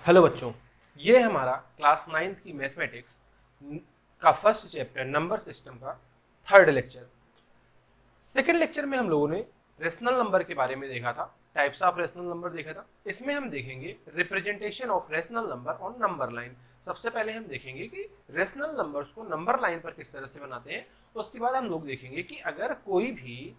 Hello बच्चों, ये हमारा क्लास 9th की मैथमेटिक्स का फर्स्ट चैप्टर नंबर सिस्टम का थर्ड लेक्चर। सेकंड लेक्चर में हम लोगों ने रेशनल नंबर के बारे में देखा था, टाइप्स ऑफ रेशनल नंबर देखा था। इसमें हम देखेंगे representation of rational number on number line. सबसे पहले हम देखेंगे कि रेशनल नंबर्स को नंबर लाइन पर किस तरह से बनाते हैं। उसके बाद हम लोग देखेंगे कि अगर कोई भी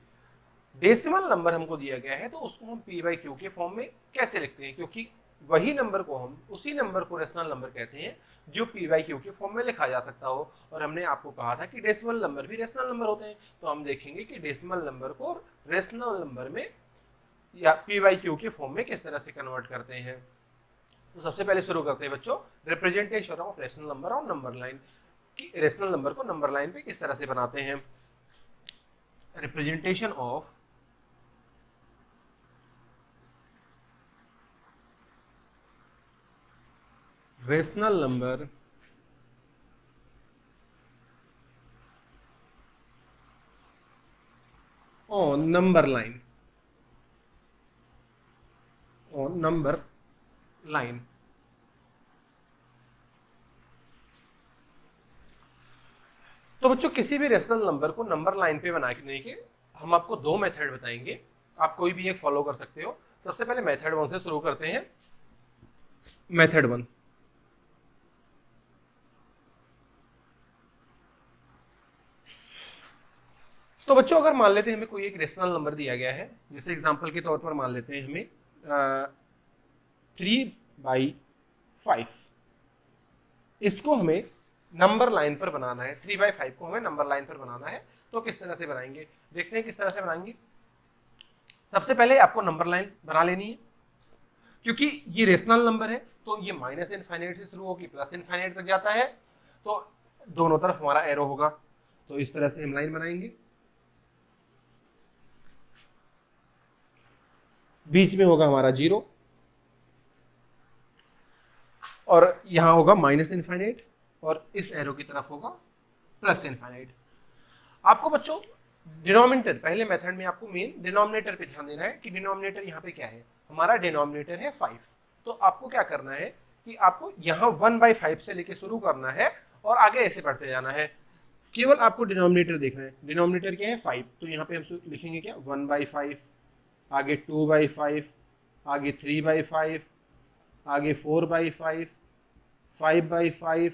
डेसिमल नंबर हमको दिया गया है तो उसको हम पी बाई क्यू के फॉर्म में कैसे लिखते हैं, क्योंकि वही नंबर को हम उसी नंबर को रेशनल नंबर कहते हैं जो पी बाई क्यू के फॉर्म में लिखा जा सकता हो। और हमने आपको कहा था कि डेसिमल नंबर भी रेशनल नंबर होते हैं, तो हम देखेंगे कि डेसिमल नंबर को रेशनल नंबर में या पी बाई क्यू के फॉर्म में किस तरह से कन्वर्ट करते हैं। तो सबसे पहले शुरू करते हैं बच्चों, representation of rational number on number line कि रेशनल नंबर को नंबर लाइन पे किस तरह से बनाते हैं। Representation of rational number on number line तो बच्चों, किसी भी रेशनल नंबर को नंबर लाइन पे बनाने के हम आपको दो मेथड बताएंगे। आप कोई भी एक फॉलो कर सकते हो। सबसे पहले मेथड 1 से शुरू करते हैं। मेथड 1, तो बच्चों अगर मान लेते हैं हमें कोई एक रेशनल नंबर दिया गया है, जैसे एग्जांपल के तौर पर मान लेते हैं हमें 3/5, इसको हमें नंबर लाइन पर बनाना है। 3/5 को हमें नंबर लाइन पर बनाना है, तो किस तरह से बनाएंगे, देखते हैं किस तरह से बनाएंगे। सबसे पहले आपको नंबर लाइन बना लेनी है, क्योंकि ये रेशनल नंबर है तो ये माइनस इनफाइनाइट से शुरू होकर प्लस इनफाइनाइट तक जाता है, तो दोनों तरफ हमारा एरो होगा। तो इस तरह से हम लाइन बनाएंगे, बीच में होगा हमारा 0 और यहां होगा माइनस इनफाइनाइट और इस एरो की तरफ होगा प्लस इनफाइनाइट। आपको बच्चों डिनोमिनेटर, पहले मेथड में आपको मेन डिनोमिनेटर पे ध्यान देना है कि डिनोमिनेटर यहाँ पे क्या है। हमारा डिनोमिनेटर है 5, तो आपको क्या करना है कि आपको यहाँ 1/5 से लेके शुरू करना है और आगे ऐसे बढ़ते जाना है। केवल आपको डिनोमिनेटर देखना है। डिनोमिनेटर क्या है 5, तो यहाँ पे हम लिखेंगे क्या 1/5, आगे 2/5, आगे 3/5, आगे 4/5, 5/5,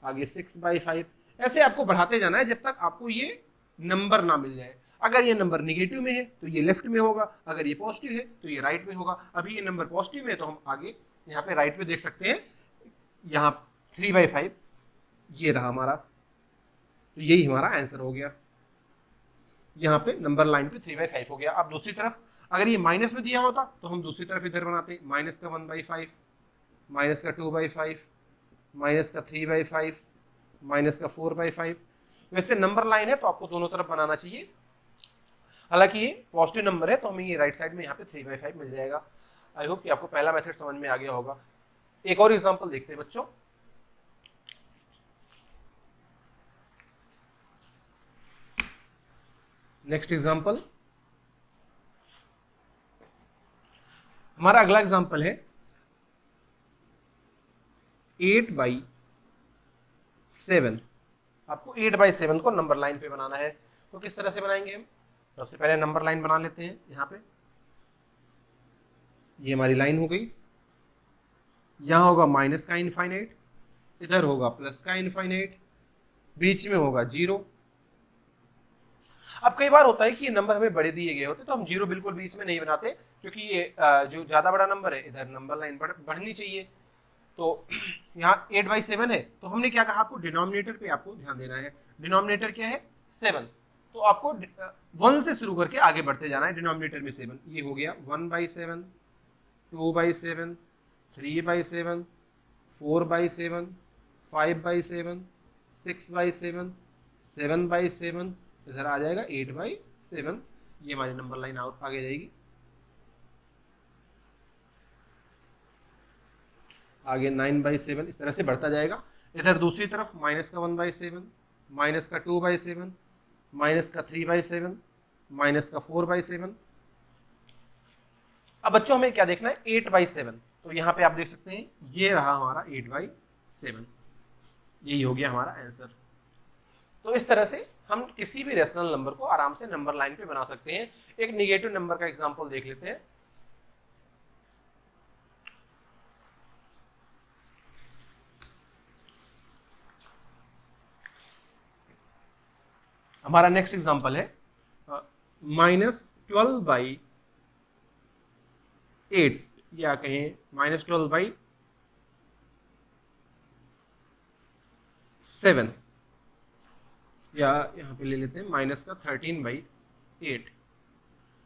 आगे 6/5। ऐसे आपको बढ़ाते जाना है जब तक आपको ये नंबर ना मिल जाए। अगर ये नंबर निगेटिव में है तो ये लेफ्ट में होगा, अगर ये पॉजिटिव है तो ये राइट में होगा। अभी ये नंबर पॉजिटिव में है तो हम आगे यहाँ पे राइट में देख सकते हैं, यहाँ 3/5 ये रहा हमारा, तो यही हमारा आंसर हो गया। यहाँ पे नंबर लाइन पे 3/5 हो गया। अब दूसरी तरफ अगर ये माइनस में दिया होता तो हम दूसरी तरफ इधर बनाते, माइनस का 1/5, माइनस का 2/5, माइनस का 3/5, माइनस का 4/5। वैसे नंबर लाइन है तो आपको दोनों तरफ बनाना चाहिए। हालांकि ये पॉजिटिव नंबर है तो हमें ये राइट साइड में यहाँ पे 3/5 मिल जाएगा। आई होप कि आपको पहला मेथड समझ में आ गया होगा। एक और एग्जांपल देखते हैं बच्चों। नेक्स्ट एग्जांपल, हमारा अगला एग्जांपल है 8/7। आपको 8/7 को नंबर लाइन पे बनाना है, तो किस तरह से बनाएंगे हम। सबसे पहले नंबर लाइन बना लेते हैं। यहाँ पे ये हमारी लाइन हो गई, यहाँ होगा माइनस का इनफाइनाइट, इधर होगा प्लस का इनफाइनाइट, बीच में होगा 0। अब कई बार होता है कि ये नंबर हमें बड़े दिए गए होते तो हम 0 बिल्कुल बीच में नहीं बनाते, क्योंकि ये जो ज्यादा बड़ा नंबर है इधर नंबर लाइन बढ़नी चाहिए। तो यहाँ 8/7 है तो हमने क्या कहा, आपको डिनोमिनेटर पे आपको ध्यान देना है। डिनोमिनेटर क्या है 7, तो आपको 1 से शुरू करके आगे बढ़ते जाना है। डिनोमिनेटर में 7, ये हो गया 1/7, 2/7, 3/7, 4/7, 5/7, 6/7, 7/7, इधर आ जाएगा 8/7। ये हमारी नंबर लाइन आगे जाएगी, आगे 9/7, इस तरह से बढ़ता जाएगा। इधर दूसरी तरफ माइनस का 1/7, माइनस का 2/7, माइनस का 3/7, माइनस का 4/7। अब बच्चों हमें क्या देखना है 8/7। तो यहाँ पे आप देख सकते हैं ये रहा हमारा 8/7, यही हो गया हमारा आंसर। तो इस तरह से हम किसी भी रेशनल नंबर को आराम से नंबर लाइन पे बना सकते हैं। एक निगेटिव नंबर का एग्जांपल देख लेते हैं। हमारा नेक्स्ट एग्जांपल है -12/8 या कहें -12/7 या यहाँ पे ले लेते हैं -13/8।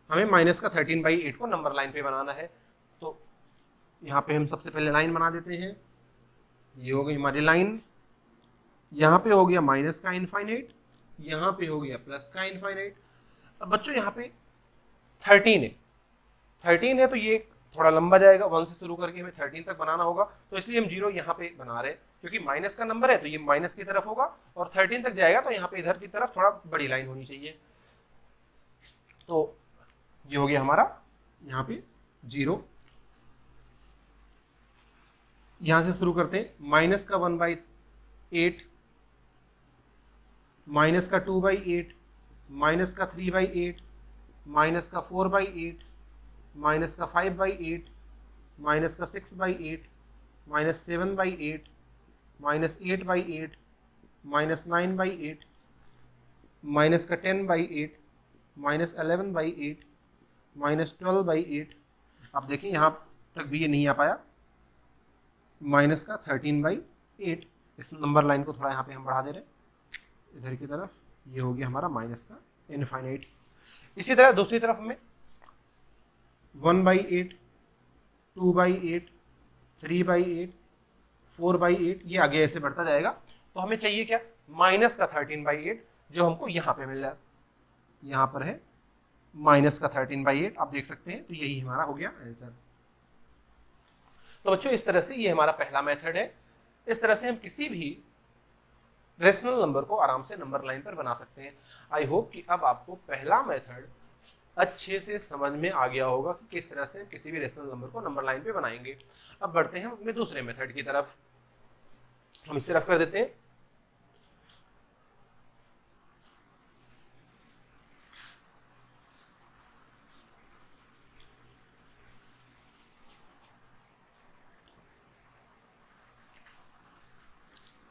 हमें -13/8 को नंबर लाइन पे बनाना है। तो यहाँ पे हम सबसे पहले लाइन बना देते हैं। ये हो गई हमारी लाइन, यहाँ पे हो गया माइनस का इनफाइनाइट, यहाँ पे हो गया प्लस का इनफाइनाइट। अब बच्चों यहाँ पे 13 है तो ये थोड़ा लंबा जाएगा, 1 से शुरू करके हमें 13 तक बनाना होगा। तो इसलिए हम 0 यहाँ पे बना रहे हैं, क्योंकि माइनस का नंबर है तो ये माइनस की तरफ होगा, और 13 तक जाएगा तो यहाँ पे इधर की तरफ थोड़ा बड़ी लाइन होनी चाहिए। तो ये हो गया हमारा यहाँ पे 0। यहाँ से शुरू करते हैं, माइनस का 1/8, माइनस का 2/8, माइनस का 3/8, माइनस का 4/8, माइनस का 5/8, माइनस का 6/8, माइनस 7/8, माइनस 8/8, माइनस 9/8, माइनस का 10/8, माइनस 11/8, माइनस 12/8। अब देखिए यहाँ तक भी ये नहीं आ पाया, माइनस का 13/8। इस नंबर लाइन को थोड़ा यहाँ पे हम बढ़ा दे रहे हैं इधर की तरफ। ये हो गया हमारा माइनस का इनफाइनाइट। इसी तरह दूसरी तरफ में 1/8, 2/8, 3/8, 4/8, ये आगे ऐसे बढ़ता जाएगा। तो हमें चाहिए क्या, माइनस का 13/8, जो हमको यहाँ पे मिल जाए। यहाँ पर है माइनस का 13/8, आप देख सकते हैं। तो यही हमारा हो गया आंसर। तो बच्चों इस तरह से ये हमारा पहला मेथड है। इस तरह से हम किसी भी रेशनल नंबर को आराम से नंबर लाइन पर बना सकते हैं। आई होप कि अब आपको पहला मेथड अच्छे से समझ में आ गया होगा कि किस तरह से किसी भी रेशनल नंबर को नंबर लाइन पे बनाएंगे। अब बढ़ते हैं अपने दूसरे मेथड की तरफ। हम इसे रफ कर देते हैं।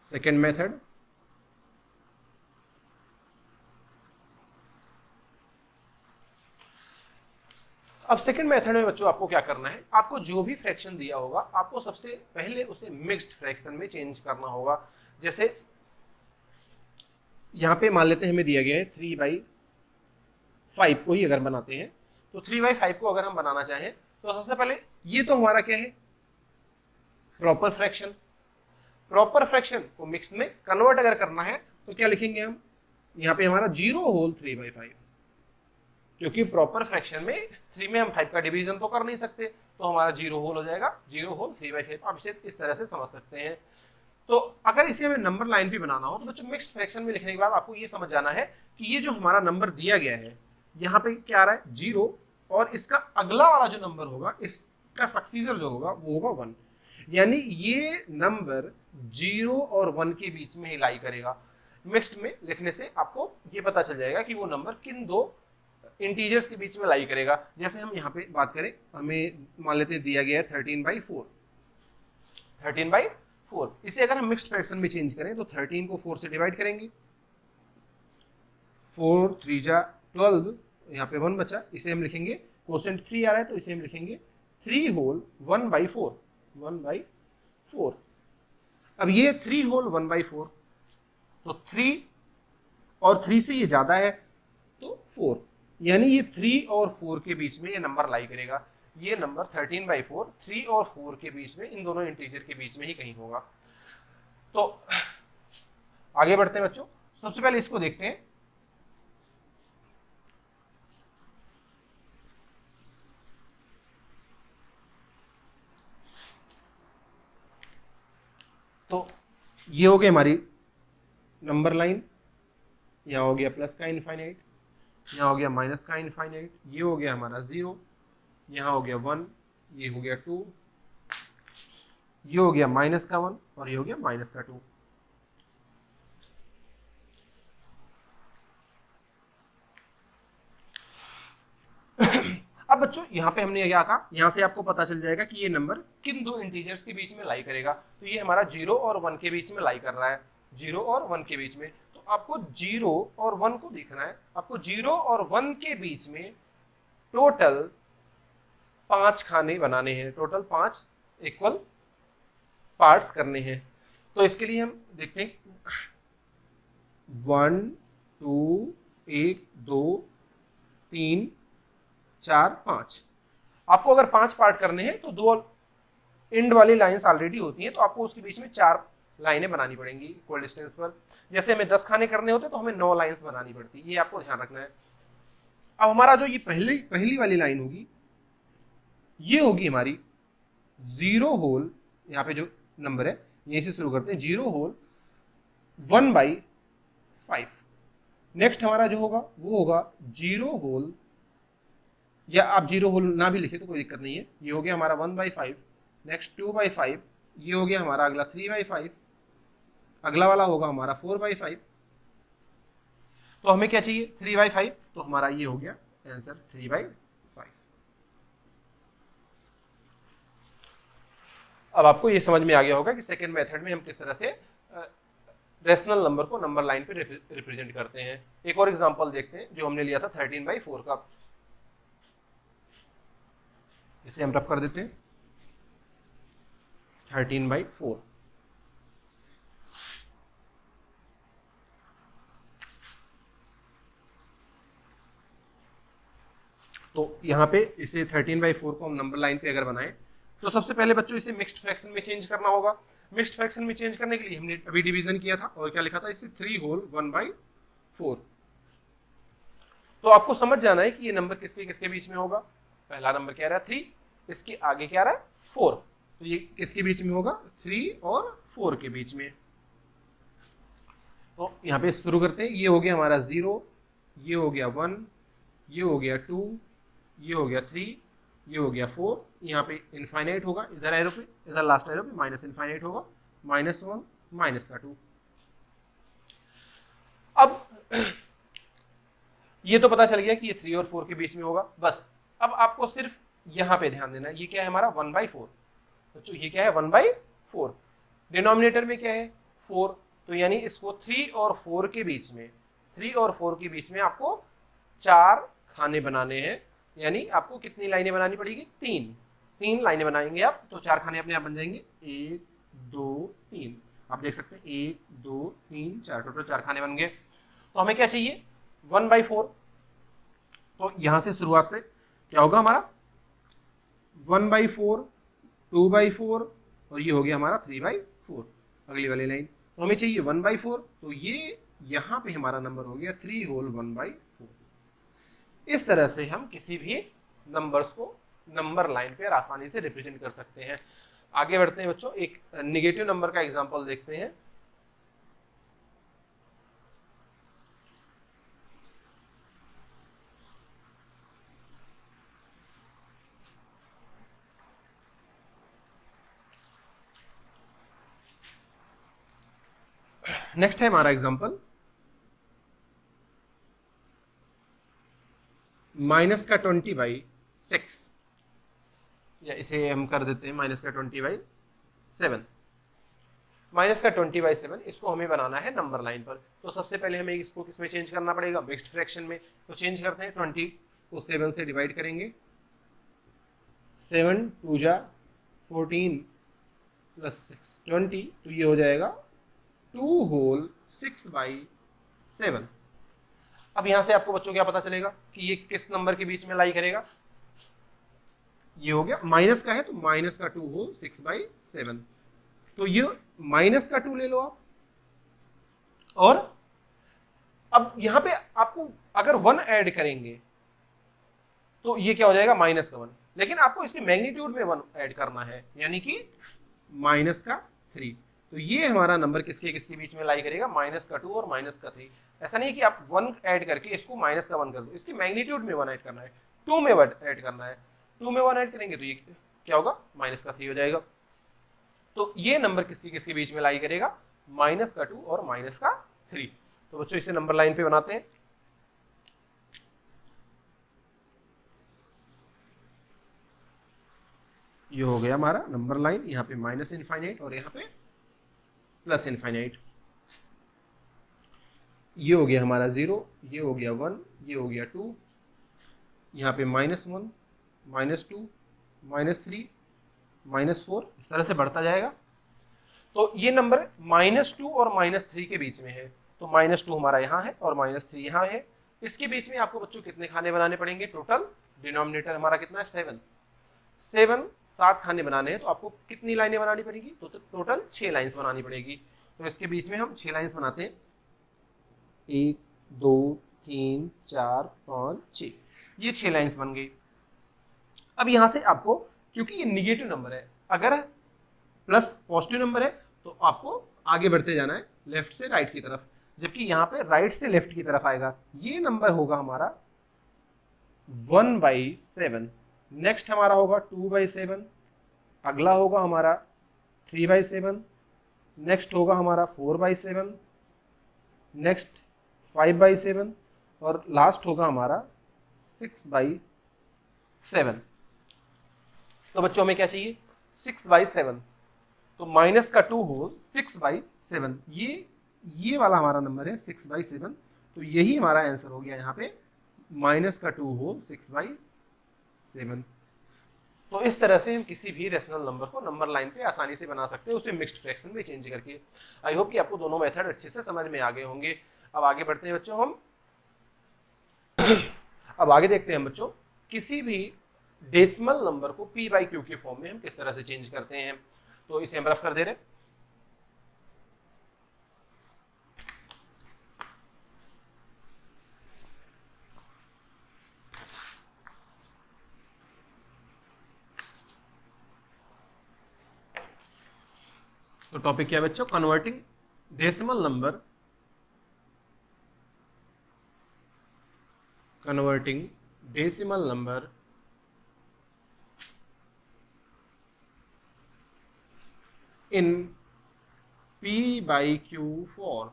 सेकेंड मेथड, अब सेकंड मेथड में बच्चों आपको क्या करना है, आपको जो भी फ्रैक्शन दिया होगा आपको सबसे पहले उसे मिक्स्ड फ्रैक्शन में चेंज करना होगा। जैसे यहाँ पे मान लेते हैं हमें दिया गया है 3/5 को ही अगर बनाते हैं, तो 3/5 को अगर हम बनाना चाहें तो सबसे पहले ये तो हमारा क्या है, प्रॉपर फ्रैक्शन। प्रॉपर फ्रैक्शन को मिक्स में कन्वर्ट अगर करना है तो क्या लिखेंगे हम, यहाँ पे हमारा 0/3/5, क्योंकि प्रॉपर फ्रैक्शन में 3 में हम 5 का डिवीजन तो कर नहीं सकते, तो हमारा 0 होल हो जाएगा 0/3/5। आप इसे इस तरह से समझ सकते हैं। तो अगर इसे हमें नंबर लाइन पे बनाना हो तो बच्चों मिक्स्ड फ्रैक्शन में लिखने के बाद आपको ये समझ जाना है कि ये जो हमारा नंबर दिया गया है यहाँ पे क्या आ रहा है 0, और इसका अगला वाला जो नंबर होगा इसका सक्सीजर जो होगा वो होगा 1, यानी ये नंबर 0 और 1 के बीच में ही लाई करेगा। मिक्स्ड में लिखने से आपको ये पता चल जाएगा कि वो नंबर किन दो इंटीजर्स के बीच में लाई करेगा। जैसे हम यहाँ पे बात करें, हमें मान लेते हैं दिया गया है 13/4, 13/4। इसे अगर हम मिक्स्ड फ्रैक्शन में चेंज करें तो 13 को 4 से डिवाइड करेंगे, 4 3 जा 12, यहाँ पे 1 बचा, इसे हम लिखेंगे, कोसेंट 3 आ रहा है तो इसे हम लिखेंगे 3 होल 1/4, 1/4। अब ये 3 होल 1/4, तो 3 और 3 से ये ज्यादा है तो 4, यानी ये 3 और 4 के बीच में ये नंबर लाई करेगा। ये नंबर 13/4 3 और 4 के बीच में, इन दोनों इंटीजर के बीच में ही कहीं होगा। तो आगे बढ़ते हैं बच्चों, सबसे पहले इसको देखते हैं। तो ये हो गई हमारी नंबर लाइन, यहाँ हो गया प्लस का इनफाइनाइट, यहाँ हो गया माइनस का इनफाइनाइट, ये हो गया हमारा 0, यहाँ हो गया 1, ये हो गया 2, ये हो गया माइनस का 1 और ये हो गया माइनस का 2। अब बच्चों यहाँ पे हमने क्या कहा, यहाँ से आपको पता चल जाएगा कि ये नंबर किन दो इंटीजर्स के बीच में लाई करेगा। तो ये हमारा 0 और 1 के बीच में लाई कर रहा है, 0 और 1 के बीच में। तो आपको 0 और 1 को देखना है। आपको 0 और 1 के बीच में टोटल 5 खाने बनाने हैं, टोटल 5 इक्वल पार्ट्स करने हैं। तो इसके लिए हम देखते हैं 1 2 1 2 3 4 5। आपको अगर 5 पार्ट करने हैं तो 2 एंड वाली लाइंस ऑलरेडी होती हैं, तो आपको उसके बीच में 4 लाइनें बनानी पड़ेंगी इक्वल डिस्टेंस पर। जैसे हमें 10 खाने करने होते तो हमें 9 लाइंस बनानी पड़ती, ये आपको ध्यान रखना है। अब हमारा जो ये पहली वाली लाइन होगी, ये होगी हमारी 0 होल, यहाँ पे जो नंबर है यहीं से शुरू करते हैं, 0 होल 1/5। नेक्स्ट हमारा जो होगा वो होगा 0 होल, या आप 0 होल ना भी लिखे तो कोई दिक्कत नहीं है, ये हो गया हमारा 1/5। नेक्स्ट 2/5, ये हो गया हमारा अगला 3/5, अगला वाला होगा हमारा 4/5। तो हमें क्या चाहिए 3/5, तो हमारा ये हो गया आंसर 3/5। अब आपको ये समझ में आ गया होगा कि सेकेंड मेथड में हम किस तरह से रेशनल नंबर को नंबर लाइन पे रिप्रेजेंट करते हैं। एक और एग्जांपल देखते हैं जो हमने लिया था 13/4 का। इसे हम रब कर देते हैं 13/4। तो यहाँ पे इसे 13/4 को हम नंबर लाइन पे अगर बनाएं तो सबसे पहले बच्चों इसे मिक्स्ड फ्रैक्शन में चेंज करना होगा। मिक्स्ड फ्रैक्शन में चेंज करने के लिए हमने अभी डिवीजन किया था और क्या लिखा था, इसे 3 होल 1/4। तो आपको समझ जाना है कि ये नंबर किसके किसके बीच में होगा। पहला नंबर क्या रहा है 3, इसके आगे क्या रहा है 4, तो ये किसके बीच में होगा 3 और 4 के बीच में। तो यहाँ पे शुरू करते हैं, ये हो गया हमारा 0, ये हो गया 1, ये हो गया 2, ये हो गया 3, ये हो गया 4, यहाँ पे इनफाइनाइट होगा, इधर एरो पे, इधर लास्ट एरो पे माइनस इनफाइनाइट होगा, -1 माइनस का 2। अब ये तो पता चल गया कि ये 3 और 4 के बीच में होगा। बस अब आपको सिर्फ यहाँ पे ध्यान देना है, ये क्या है हमारा 1/4। तो ये क्या है 1/4, डिनोमिनेटर में क्या है 4, तो यानी इसको 3 और 4 के बीच में, 3 और 4 के बीच में आपको 4 खाने बनाने हैं। यानी आपको कितनी लाइनें बनानी पड़ेगी, 3 लाइनें बनाएंगे आप, तो 4 खाने अपने आप बन जाएंगे, 1 2 3। आप देख सकते हैं 1 2 3 4, टोटल 4 खाने बन गए। तो हमें क्या चाहिए 1/4। तो यहां से शुरुआत से क्या होगा हमारा 1/4, 2/4 और ये हो गया हमारा 3/4 अगली वाली लाइन। तो हमें चाहिए 1/4, तो ये यहाँ पे हमारा नंबर हो गया 3 होल 1/4। इस तरह से हम किसी भी नंबर्स को नंबर लाइन पे आसानी से रिप्रेजेंट कर सकते हैं। आगे बढ़ते हैं बच्चों, एक नेगेटिव नंबर का एग्जांपल देखते हैं। नेक्स्ट है हमारा एग्जांपल -20/6, या इसे हम कर देते हैं -20/7। -20/7 इसको हमें बनाना है नंबर लाइन पर। तो सबसे पहले हमें इसको किसमें चेंज करना पड़ेगा, मिक्स्ड फ्रैक्शन में। तो चेंज करते हैं, 20 को 7 से डिवाइड करेंगे, 7 2 जा 14 + 6 20, तो ये हो जाएगा 2 होल 6/7। अब यहां से आपको बच्चों क्या पता चलेगा कि ये किस नंबर के बीच में लाई करेगा। ये हो गया माइनस का है तो माइनस का 2 होल 6/7, तो ये माइनस का 2 ले लो आप। और अब यहां पे आपको अगर 1 ऐड करेंगे तो ये क्या हो जाएगा -1, लेकिन आपको इसके मैग्नीट्यूड में 1 ऐड करना है, यानी कि -3। तो ये हमारा नंबर किसके किसके बीच में लाई करेगा, -2 और -3। ऐसा नहीं कि आप 1 ऐड करके इसको -1 कर दो, इसके मैग्नीट्यूड में 1 ऐड करना है, 2 में 1 ऐड करना है। 2 में 1 ऐड करेंगे तो ये क्या होगा, -3 हो जाएगा। तो ये नंबर किसके किसके बीच में लाई करेगा, माइनस का 2 और माइनस का 3। तो बच्चों इसे नंबर लाइन पे बनाते हैं। ये हो गया हमारा नंबर लाइन, यहाँ पे माइनस इनफाइनाइट और यहाँ पे प्लस इनफाइनाइट। ये हो गया हमारा 0, ये हो गया 1, ये हो गया 2, यहाँ पे -1, -2, -3, -4, इस तरह से बढ़ता जाएगा। तो ये नंबर -2 और -3 के बीच में है, तो -2 हमारा यहाँ है और -3 यहाँ है। इसके बीच में आपको बच्चों कितने खाने बनाने पड़ेंगे, टोटल डिनोमिनेटर हमारा कितना है 7 खाने बनाने हैं, तो आपको कितनी लाइनें बनानी पड़ेगी, तो टोटल 6 लाइन्स बनानी पड़ेगी। तो इसके बीच में हम 6 लाइन्स बनाते हैं, 1 2 3 4 5 6, ये 6 लाइन्स बन गई। अब यहाँ से आपको, क्योंकि ये निगेटिव नंबर है, अगर प्लस पॉजिटिव नंबर है तो आपको आगे बढ़ते जाना है लेफ्ट से राइट की तरफ, जबकि यहाँ पे राइट से लेफ्ट की तरफ आएगा। ये नंबर होगा हमारा 1/7, नेक्स्ट हमारा होगा 2/7, अगला होगा हमारा 3/7, नेक्स्ट होगा हमारा 4/7, नेक्स्ट 5/7 और लास्ट होगा हमारा 6/7। तो बच्चों हमें क्या चाहिए, 6/7, तो माइनस का 2 होल 6/7, ये वाला हमारा नंबर है 6/7। तो यही हमारा आंसर हो गया यहाँ पे, माइनस का 2 होल 6/7। तो इस तरह से हम किसी भी रेशनल नंबर को नंबर लाइन पे आसानी से बना सकते हैं, उसे मिक्स्ड फ्रैक्शन में चेंज करके। आई होप कि आपको दोनों मेथड अच्छे से समझ में आ गए होंगे। अब आगे बढ़ते हैं बच्चों हम अब आगे देखते हैं बच्चों, किसी भी डेसिमल नंबर को p/q के फॉर्म में हम किस तरह से चेंज करते हैं। तो इसे हम रफ कर दे रहे हैं। तो टॉपिक क्या है बच्चों, converting decimal number in p/q form.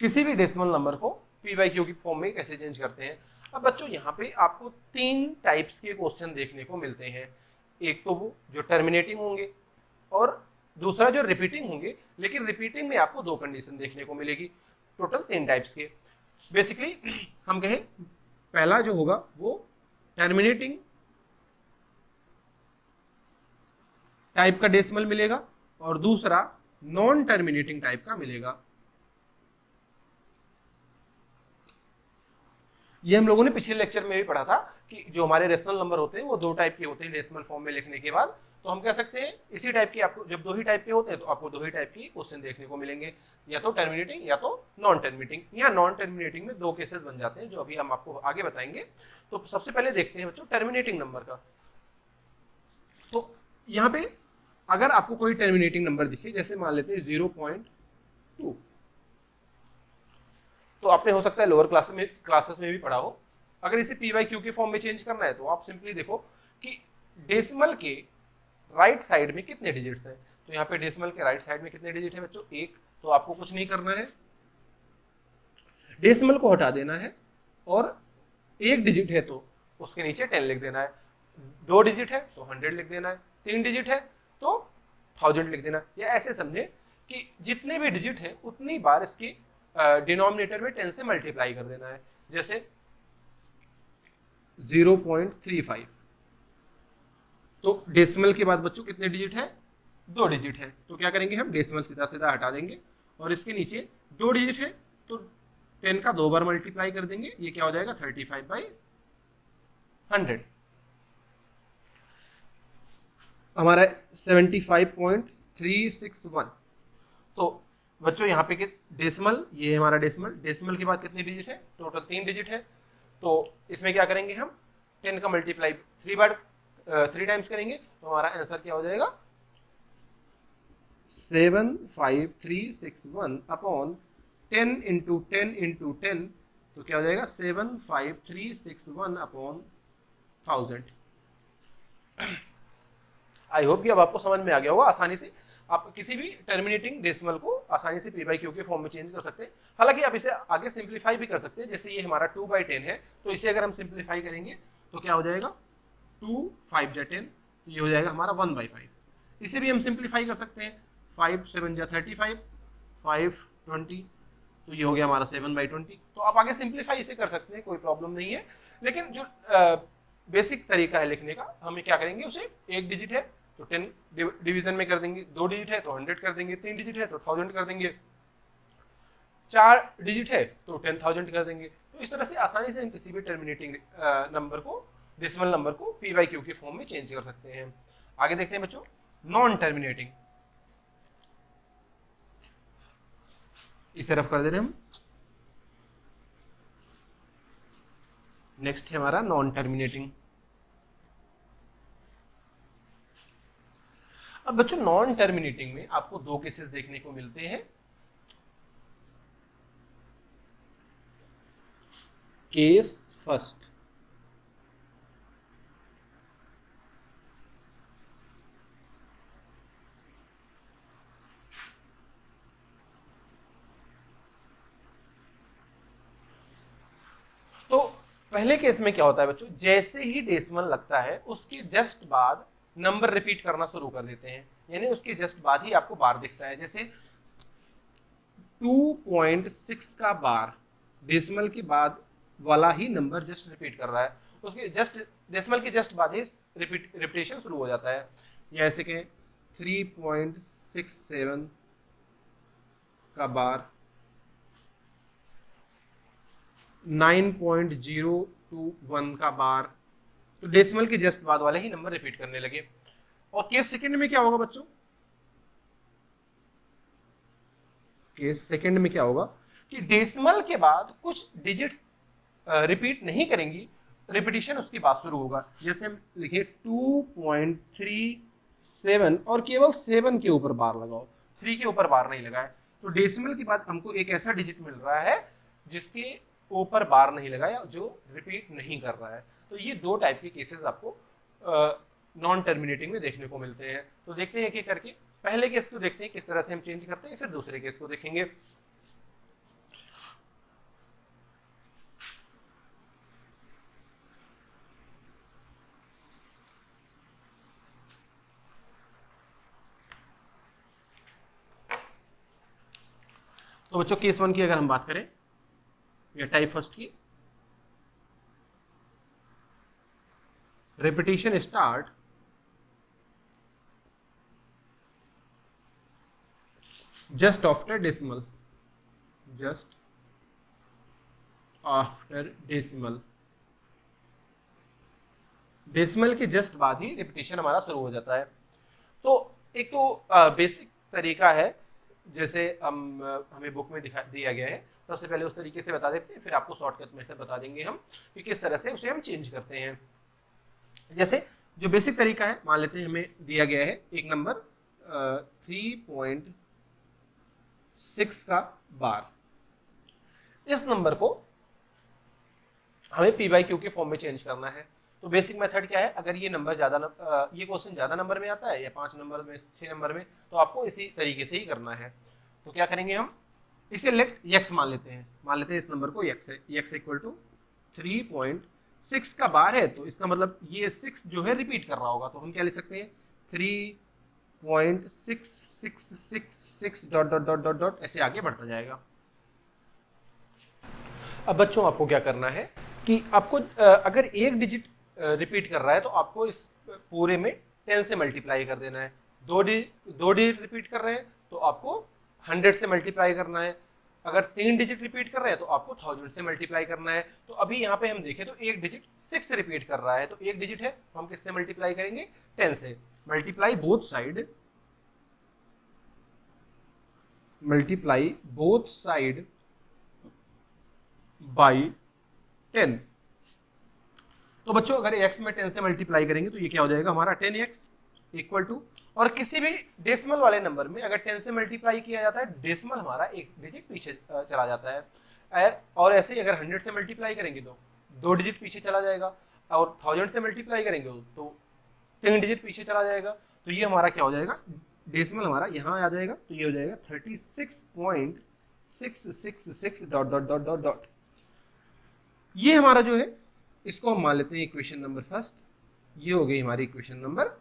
किसी भी डेसिमल नंबर को p/q की फॉर्म में कैसे चेंज करते हैं। अब बच्चों यहाँ पे आपको 3 टाइप्स के क्वेश्चन देखने को मिलते हैं। एक तो वो जो टर्मिनेटिंग होंगे और दूसरा जो रिपीटिंग होंगे, लेकिन रिपीटिंग में आपको 2 कंडीशन देखने को मिलेगी। टोटल 3 टाइप्स के बेसिकली हम कहें, पहला जो होगा वो टर्मिनेटिंग टाइप का डेसिमल मिलेगा और दूसरा नॉन टर्मिनेटिंग टाइप का मिलेगा। ये हम लोगों ने पिछले लेक्चर में भी पढ़ा था कि जो हमारे रेशनल नंबर होते हैं वो 2 टाइप के होते हैं डेसिमल फॉर्म में लिखने के बाद। तो हम कह सकते हैं इसी टाइप के, आपको जब 2 ही टाइप के होते हैं तो आपको 2 ही टाइप के क्वेश्चन देखने को मिलेंगे, या तो टर्मिनेटिंग या तो नॉन टर्मिनेटिंग। या नॉन टर्मिनेटिंग में 2 केसेस बन जाते हैं जो अभी हम आपको आगे बताएंगे। तो सबसे पहले देखते हैं बच्चों टर्मिनेटिंग नंबर का। तो यहाँ पे अगर आपको कोई टर्मिनेटिंग नंबर दिखे, जैसे मान लेते हैं 0.2, तो आपने हो सकता है लोअर क्लासेस में भी पढ़ा हो। अगर इसे p/q के फॉर्म में चेंज करना है तो आप सिंपली देखो कि डेसिमल के राइट साइड में कितने डिजिट्स हैं। तो यहाँ पे डेसिमल के राइट साइड में कितने डिजिट है बच्चों, 1। तो आपको कुछ नहीं करना है, डेसिमल को हटा देना है और 1 डिजिट है तो उसके नीचे 10 लिख देना है, 2 डिजिट है तो 100 लिख देना है, 3 डिजिट है तो 1000 लिख देना। या ऐसे समझे कि जितने भी डिजिट हैं उतनी बार इसकी डिनोमिनेटर में 10 से मल्टीप्लाई कर देना है। जैसे 0.35, तो डेसिमल के बाद बच्चों कितने डिजिट है, 2 डिजिट है। तो क्या करेंगे हम, डेसिमल सीधा सीधा हटा देंगे और इसके नीचे 2 डिजिट है तो 10 का 2 बार मल्टीप्लाई कर देंगे। ये क्या हो जाएगा, 35/100। हमारा 75.361। तो बच्चों यहाँ पे डेसिमल, ये हमारा डेसिमल के बाद कितने डिजिट है, टोटल 3 डिजिट है। तो इसमें क्या करेंगे हम, 10 का मल्टीप्लाई 3 टाइम्स करेंगे तो हमारा आंसर क्या हो जाएगा, 75361 अपॉन 10 इंटू 10 इंटू 10, तो क्या हो जाएगा 75361 अपॉन 1000। आई होप कि अब आपको समझ में आ गया होगा, आसानी से आप किसी भी टर्मिनेटिंग डेसिमल को आसानी से p बाई क्यू के फॉर्म में चेंज कर सकते हैं। हालांकि आप इसे आगे सिंप्लीफाई भी कर सकते हैं, जैसे ये हमारा 2/10 है, तो इसे अगर हम सिंप्लीफाई करेंगे तो क्या हो जाएगा, 2 5 जा 10, ये हो जाएगा हमारा 1/5। इसे भी हम सिंप्लीफाई कर सकते हैं, 5 7 जा 35, 5 20, तो ये हो गया हमारा 7/20। तो आप आगे सिंप्लीफाई इसे कर सकते हैं, कोई प्रॉब्लम नहीं है। लेकिन जो बेसिक तरीका है लिखने का, हमें क्या करेंगे, उसे एक डिजिट है तो 10 डिवीजन में कर देंगे, 2 डिजिट है तो 100 कर देंगे, 3 डिजिट है तो 1000 कर देंगे, 4 डिजिट है तो 10,000 कर देंगे। तो इस तरह से आसानी से हम किसी भी टर्मिनेटिंग नंबर को, डेसिमल नंबर को p बाई क्यू के फॉर्म में चेंज कर सकते हैं। आगे देखते हैं बच्चों, नॉन टर्मिनेटिंग, इस तरफ कर दे रहे हम। नेक्स्ट है हमारा नॉन टर्मिनेटिंग। अब बच्चों नॉन टर्मिनेटिंग में आपको दो केसेस देखने को मिलते हैं। केस फर्स्ट, तो पहले केस में क्या होता है बच्चों, जैसे ही डेसिमल लगता है उसके जस्ट बाद नंबर रिपीट करना शुरू कर देते हैं, यानी उसके जस्ट बाद ही आपको बार दिखता है। जैसे 2.6 का बार डेसिमल के बाद वाला ही नंबर जस्ट रिपीट कर रहा है, उसके जस्ट डेसिमल के जस्ट बाद ही रिपीटेशन शुरू हो जाता है। या ऐसे कहें 3.67 का बार 9.021 का बार, तो डेसिमल के जस्ट बाद वाले ही नंबर रिपीट करने लगे। और केस सेकंड में क्या होगा बच्चों, केस सेकंड में क्या होगा कि डेसिमल के बाद कुछ डिजिट्स रिपीट नहीं करेंगी, रिपीटिशन उसके बाद शुरू होगा। जैसे हम लिखे 2.37 और केवल 7 के ऊपर बार लगाओ, 3 के ऊपर बार नहीं लगाए, तो डेसिमल के बाद हमको एक ऐसा डिजिट मिल रहा है जिसके ऊपर बार नहीं लगाया, जो रिपीट नहीं कर रहा है। तो ये दो टाइप के केसेस आपको नॉन टर्मिनेटिंग में देखने को मिलते हैं। तो देखते हैं एक एक करके, पहले केस को देखते हैं किस तरह से हम चेंज करते हैं, फिर दूसरे केस को देखेंगे। तो बच्चों केस वन की अगर हम बात करें, या टाइप फर्स्ट की, repetition start just after decimal, just after decimal, decimal के जस्ट बाद ही रिपीटेशन हमारा शुरू हो जाता है। तो एक तो बेसिक तरीका है, जैसे हमें बुक में दिया गया है, सबसे पहले उस तरीके से बता देते हैं, फिर आपको शॉर्टकट मेथड बता देंगे हम कि किस तरह से उसे हम चेंज करते हैं। जैसे जो बेसिक तरीका है, मान लेते हैं हमें दिया गया है एक नंबर 3.6 का बार, इस नंबर को हमें p बाई क्यू के फॉर्म में चेंज करना है। तो बेसिक मेथड क्या है, अगर ये नंबर ज्यादा ये क्वेश्चन ज्यादा नंबर में आता है या 5 नंबर में, 6 नंबर में, तो आपको इसी तरीके से ही करना है। तो क्या करेंगे हम, इसे लेट x मान लेते हैं, इस नंबर को x है, x इक्वल टू 3.6 का बार है, तो इसका मतलब ये 6 जो है रिपीट कर रहा होगा, तो हम क्या लिख सकते हैं 3.6666 dot dot dot dot dot ऐसे आगे बढ़ता जाएगा। अब बच्चों आपको क्या करना है कि आपको अगर एक डिजिट रिपीट कर रहा है तो आपको इस पूरे में 10 से मल्टीप्लाई कर देना है। दो डिजिट रिपीट कर रहे हैं तो आपको 100 से मल्टीप्लाई करना है। अगर 3 डिजिट रिपीट कर रहे हैं तो आपको 1000 से मल्टीप्लाई करना है। तो अभी यहाँ पे हम देखें तो एक डिजिट 6 रिपीट कर रहा है, तो एक डिजिट है तो हम किससे मल्टीप्लाई करेंगे, 10 से। Multiply both side by 10। तो बच्चों अगर x में 10 से मल्टीप्लाई करेंगे तो ये क्या हो जाएगा हमारा 10x इक्वल टू, और किसी भी डेसिमल वाले नंबर में अगर 10 से मल्टीप्लाई किया जाता है, डेसिमल हमारा एक डिजिट पीछे चला जाता है। और ऐसे ही अगर 100 से मल्टीप्लाई करेंगे तो 2 डिजिट पीछे चला जाएगा, और 1000 से मल्टीप्लाई करेंगे तो 3 डिजिट पीछे चला जाएगा, तो ये हमारा क्या हो जाएगा, डेसिमल हमारा यहाँ आ जाएगा, तो ये हो जाएगा 36.666 dot dot dot dot dot. ये हमारा जो है इसको हम मान लेते हैं इक्वेशन नंबर फर्स्ट, ये हो गई हमारी इक्वेशन नंबर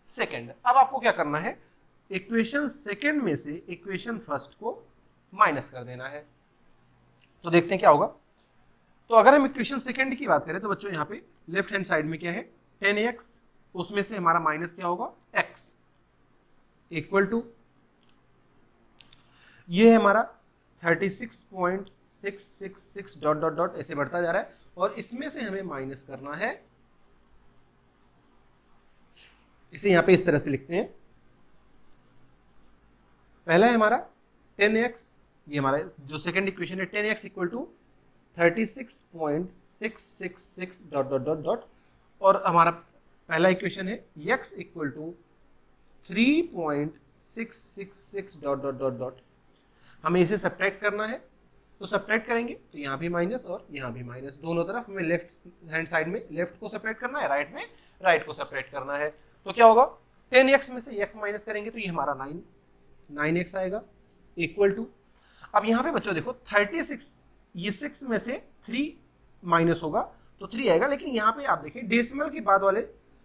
सेकंड। अब आपको क्या करना है, इक्वेशन सेकंड में से इक्वेशन फर्स्ट को माइनस कर देना है। तो देखते हैं क्या होगा। तो अगर हम इक्वेशन सेकंड की बात करें तो बच्चों यहाँ पे लेफ्ट हैंड साइड में क्या है 10x, उसमें से हमारा माइनस क्या होगा x इक्वल टू, ये है हमारा 36.666 डॉट डॉट डॉट ऐसे बढ़ता जा रहा है, और इसमें से हमें माइनस करना है, इसे यहां पे इस तरह से लिखते हैं। पहला है हमारा 10x, ये हमारा जो सेकंड इक्वेशन है 10x equal to 36.666 dot dot dot dot, और हमारा पहला इक्वेशन है x equal to 3.666 dot dot dot dot. हमें इसे सब्ट्रैक्ट करना है, तो सब्ट्रैक्ट करेंगे तो यहाँ भी माइनस और यहाँ भी माइनस, दोनों तरफ हमें लेफ्ट हैंड साइड में लेफ्ट को सब्ट्रैक्ट करना है, राइट में राइट को सब्ट्रैक्ट करना है। तो क्या होगा 10x में से x माइनस करेंगे तो ये हमारा 9x आएगा इक्वल टू, अब यहाँ पे बच्चों देखो 36, ये 6 में से 3 माइनस होगा तो 3 आएगा, लेकिन यहाँ पे आप देखिए डेसिमल के बाद वाले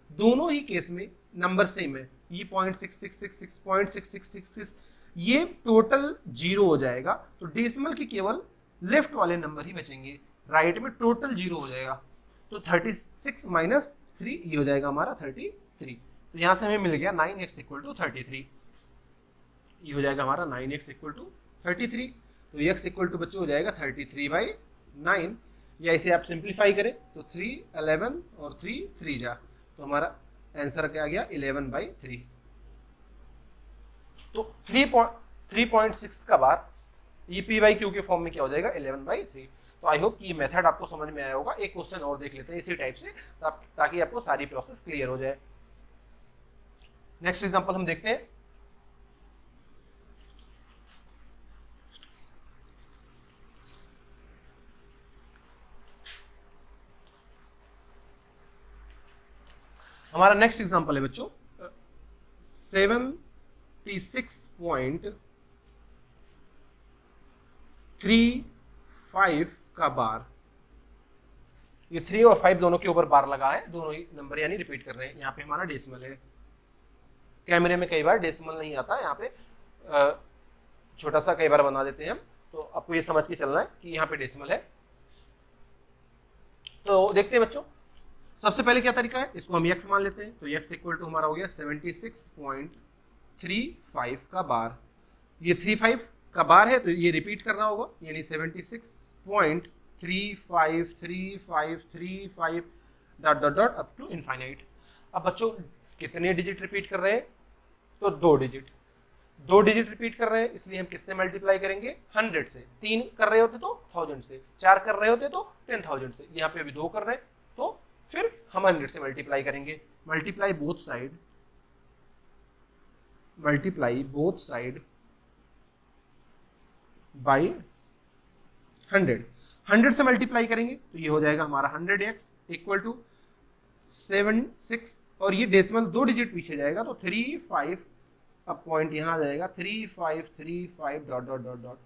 दोनों ही केस में नंबर सेम है, ये 0.666 0.6666 ये टोटल 0 हो जाएगा, तो डेसिमल के केवल लेफ्ट वाले नंबर ही बचेंगे, राइट में टोटल 0 हो जाएगा। तो 36 माइनस 3 ये हो जाएगा हमारा 33। तो यहाँ से हमें मिल गया 9x इक्वल टू 33, ये हो जाएगा हमारा 9x इक्वल टू 33। तो x इक्वल टू बच्चों हो जाएगा 33/9, या इसे आप सिंप्लीफाई करें तो 3 11 और 3 3 जा, तो हमारा आंसर क्या आ गया 11/3। तो 3.6 का बार ये p/q के फॉर्म में क्या हो जाएगा 11/3। तो आई होप ये मेथड आपको समझ में आया होगा। एक क्वेश्चन और देख लेते हैं इसी टाइप से, ताकि आपको सारी प्रोसेस क्लियर हो जाए। नेक्स्ट एग्जांपल हम देखते हैं। हमारा नेक्स्ट एग्जांपल है बच्चों 76.35 का बार। ये 3 और 5 दोनों के ऊपर बार लगा है, दोनों ही नंबर यानी रिपीट कर रहे हैं। यहाँ पे हमारा डेसिमल है, कैमरे में कई बार डेसिमल नहीं आता, यहाँ पे छोटा सा कई बार बना देते हैं हम, तो आपको ये समझ के चलना है कि यहाँ पे डेसिमल है। तो देखते हैं बच्चों, सबसे पहले क्या तरीका है, इसको हम x मान लेते हैं। तो x इक्वल टू हमारा हो गया 76.35 का बार। ये 35 का बार है तो ये रिपीट करना होगा, यानी 76.353535 dot dot dot up to infinite. अब बच्चों कितने डिजिट रिपीट कर रहे हैं, तो 2 डिजिट रिपीट कर रहे हैं, इसलिए हम किससे मल्टीप्लाई करेंगे 100 से। 3 कर रहे होते तो 1000 से, 4 कर रहे होते तो 10,000 से, यहाँ पे अभी 2 कर रहे हैं तो फिर हम 100 से मल्टीप्लाई करेंगे। मल्टीप्लाई बोथ साइड बाई 100 से मल्टीप्लाई करेंगे तो ये हो जाएगा हमारा 100x इक्वल टू 76, और ये डेसिमल 2 डिजिट पीछे जाएगा तो 35, अब पॉइंट यहाँ आ जाएगा 3535 डॉट डॉट डॉट डॉट।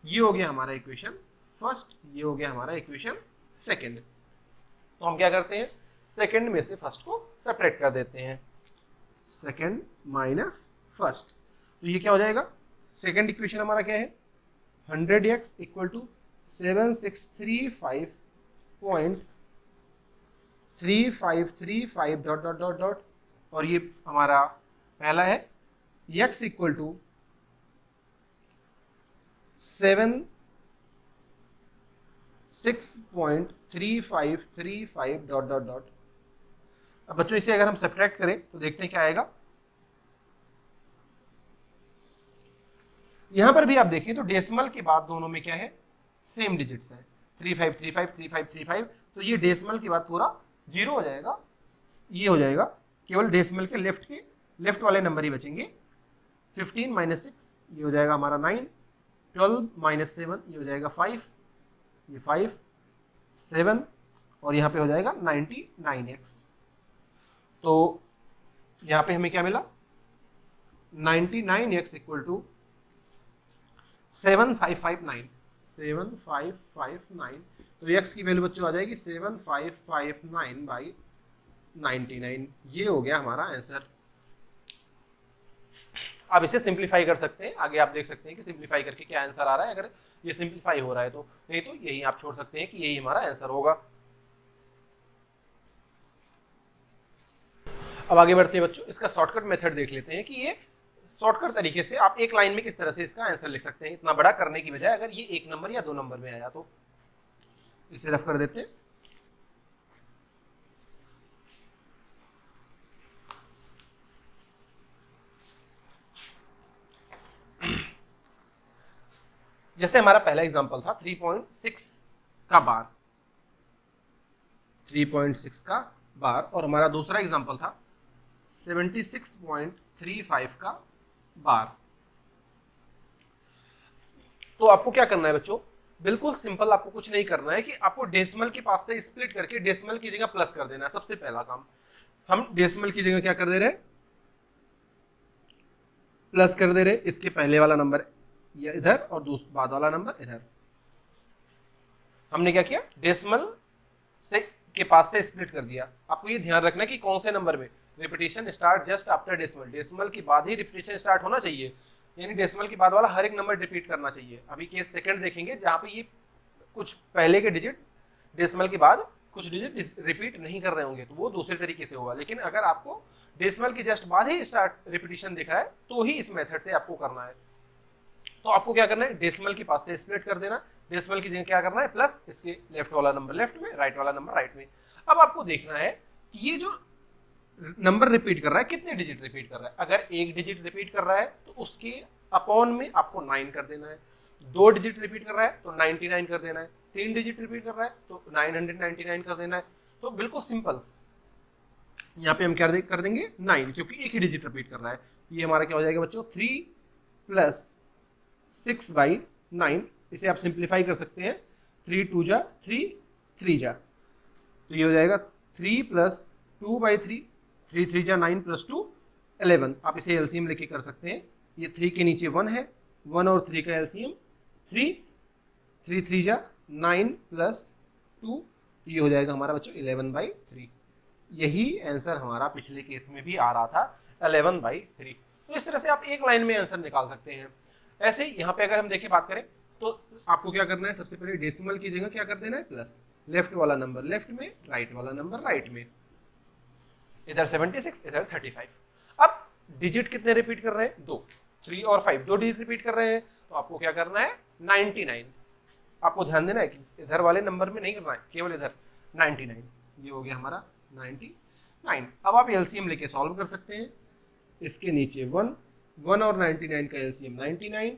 ये हो गया हमारा इक्वेशन फर्स्ट, ये हो गया हमारा इक्वेशन सेकंड। तो हम क्या करते हैं, सेकंड में से फर्स्ट को सब्ट्रैक्ट कर देते हैं, सेकंड माइनस फर्स्ट। तो ये क्या हो जाएगा, सेकंड इक्वेशन हमारा क्या है 100x equal to 7635.3535 dot dot dot dot, और ये हमारा पहला है x equal to 76.3535 dot dot dot. अब बच्चों इसे अगर हम सब्ट्रैक्ट करें तो देखते हैं क्या आएगा। यहां पर भी आप देखें तो डेसिमल के बाद दोनों में क्या है सेम डिजिट्स है, 3535 तो ये डेसिमल के बाद पूरा 0 हो जाएगा। ये हो जाएगा केवल डेसिमल के लेफ्ट वाले नंबर ही बचेंगे। 15 माइनस 6 ये हो जाएगा हमारा 9, 12 माइनस 7 ये हो जाएगा 5, ये 5 7, और यहाँ पे हो जाएगा 99x। तो यहाँ पे हमें क्या मिला 99x इक्वल टू 7559 7559। तो x की वैल्यू बच्चों आ जाएगी 7559 बाई 99। ये हो गया हमारा आंसर। आप इसे सिंप्लीफाई कर सकते हैं, आगे आप देख सकते हैं कि सिंप्लीफाई करके क्या आंसर आ रहा है। अगर ये सिंप्लीफाई हो रहा है तो, नहीं तो यही आप छोड़ सकते हैं कि यही हमारा आंसर होगा। अब आगे बढ़ते हैं बच्चों, इसका शॉर्टकट मेथड देख लेते हैं कि ये शॉर्टकट तरीके से आप एक लाइन में किस तरह से इसका आंसर लिख सकते हैं, इतना बड़ा करने की बजाय अगर ये 1 नंबर या 2 नंबर में आया तो। इसे रफ कर देते हैं। जैसे हमारा पहला एग्जांपल था 3.6 का बार, 3.6 का बार, और हमारा दूसरा एग्जांपल था 76.35 का बार। तो आपको क्या करना है बच्चों, बिल्कुल सिंपल, आपको कुछ नहीं करना है कि आपको डेसिमल के पास से स्प्लिट करके डेसिमल की जगह प्लस कर देना है। सबसे पहला काम, हम डेसिमल की जगह क्या कर दे रहे हैं, प्लस कर दे रहे। इसके पहले वाला नंबर ये इधर और बाद वाला नंबर इधर। हमने क्या किया, डेसिमल से के पास से स्प्लिट कर दिया। आपको ये ध्यान रखना है कि कौन से नंबर में repetition start just after decimal, decimal के बाद ही रिपीटिशन स्टार्ट होना चाहिए, यानी डेसिमल के बाद वाला हर एक नंबर रिपीट करना चाहिए। अभी केस सेकंड देखेंगे जहां पे ये कुछ पहले के डिजिट डेसिमल के बाद कुछ डिजिट रिपीट नहीं कर रहे होंगे, तो वो दूसरे तरीके से होगा। लेकिन अगर आपको डेसिमल के जस्ट बाद ही स्टार्ट रिपीटिशन दिख रहा है तो ही इस मेथड से आपको करना है। तो आपको क्या करना है, डेसिमल के पास से स्प्लिट कर देना, डेसिमल की जगह क्या करना है प्लस, इसके लेफ्ट वाला नंबर लेफ्ट में, राइट वाला नंबर राइट में। अब आपको देखना है कि ये जो नंबर रिपीट कर रहा है कितने डिजिट रिपीट कर रहा है। अगर एक डिजिट रिपीट कर रहा है तो उसके अपॉन में आपको 9 कर देना है। 2 डिजिट रिपीट कर रहा है तो 99 कर देना है। 3 डिजिट रिपीट कर रहा है तो 999 कर देना है। तो बिल्कुल सिंपल, यहाँ पे हम क्या कर देंगे 9, क्योंकि एक ही डिजिट रिपीट कर रहा है। ये हमारा क्या हो जाएगा बच्चों 3 + 6 / 9। इसे आप सिंप्लीफाई कर सकते हैं, 3 2 जा 3, 3 जा, तो ये हो जाएगा 3 + 2 / 3, 3 3 जा 9 + 2 11। आप इसे एलसीएम लेके कर सकते हैं। ये 3 के नीचे 1 है, 1 और 3 का एलसीएम 3, 3 3 जा 9 + 2, ये हो जाएगा हमारा बच्चों 11/3। यही आंसर हमारा पिछले केस में भी आ रहा था 11/3। तो इस तरह से आप एक लाइन में आंसर निकाल सकते हैं। ऐसे ही यहाँ पे अगर हम देखें बात करें तो आपको क्या करना है, सबसे पहले डेसिमल की जगह क्या कर देना है प्लस, लेफ्ट वाला नंबर लेफ्ट में, राइट वाला नंबर राइट में। इधर 76 इधर 35। अब डिजिट कितने रिपीट कर रहे हैं, 2, 3 और 5, 2 डिजिट रिपीट कर रहे हैं। तो आपको क्या करना है 99। आपको ध्यान देना है कि इधर वाले नंबर में नहीं करना है, केवल इधर 99। ये हो गया हमारा 99। अब आप एलसीएम लेके सॉल्व कर सकते हैं। इसके नीचे 1, 1 और 99 का एलसीएम 99।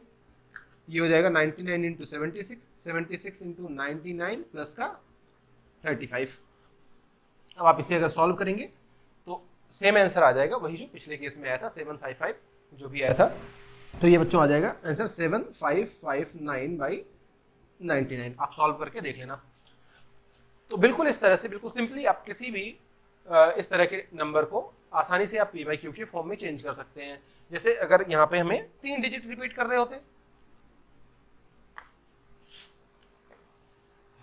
ये हो जाएगा 99 × 76, 76 × 99 प्लस का 35। अब आप इसे अगर सॉल्व करेंगे तो सेम आंसर आ जाएगा, वही जो पिछले केस में आया था 755 जो भी आया था। तो ये बच्चों आ जाएगा आंसर 7559/99। आप सॉल्व करके देख लेना। तो बिल्कुल इस तरह से, बिल्कुल सिंपली आप किसी भी इस तरह के नंबर को आसानी से आप p/q के फॉर्म में चेंज कर सकते हैं। जैसे अगर यहाँ पे हमें 3 डिजिट रिपीट कर रहे होते,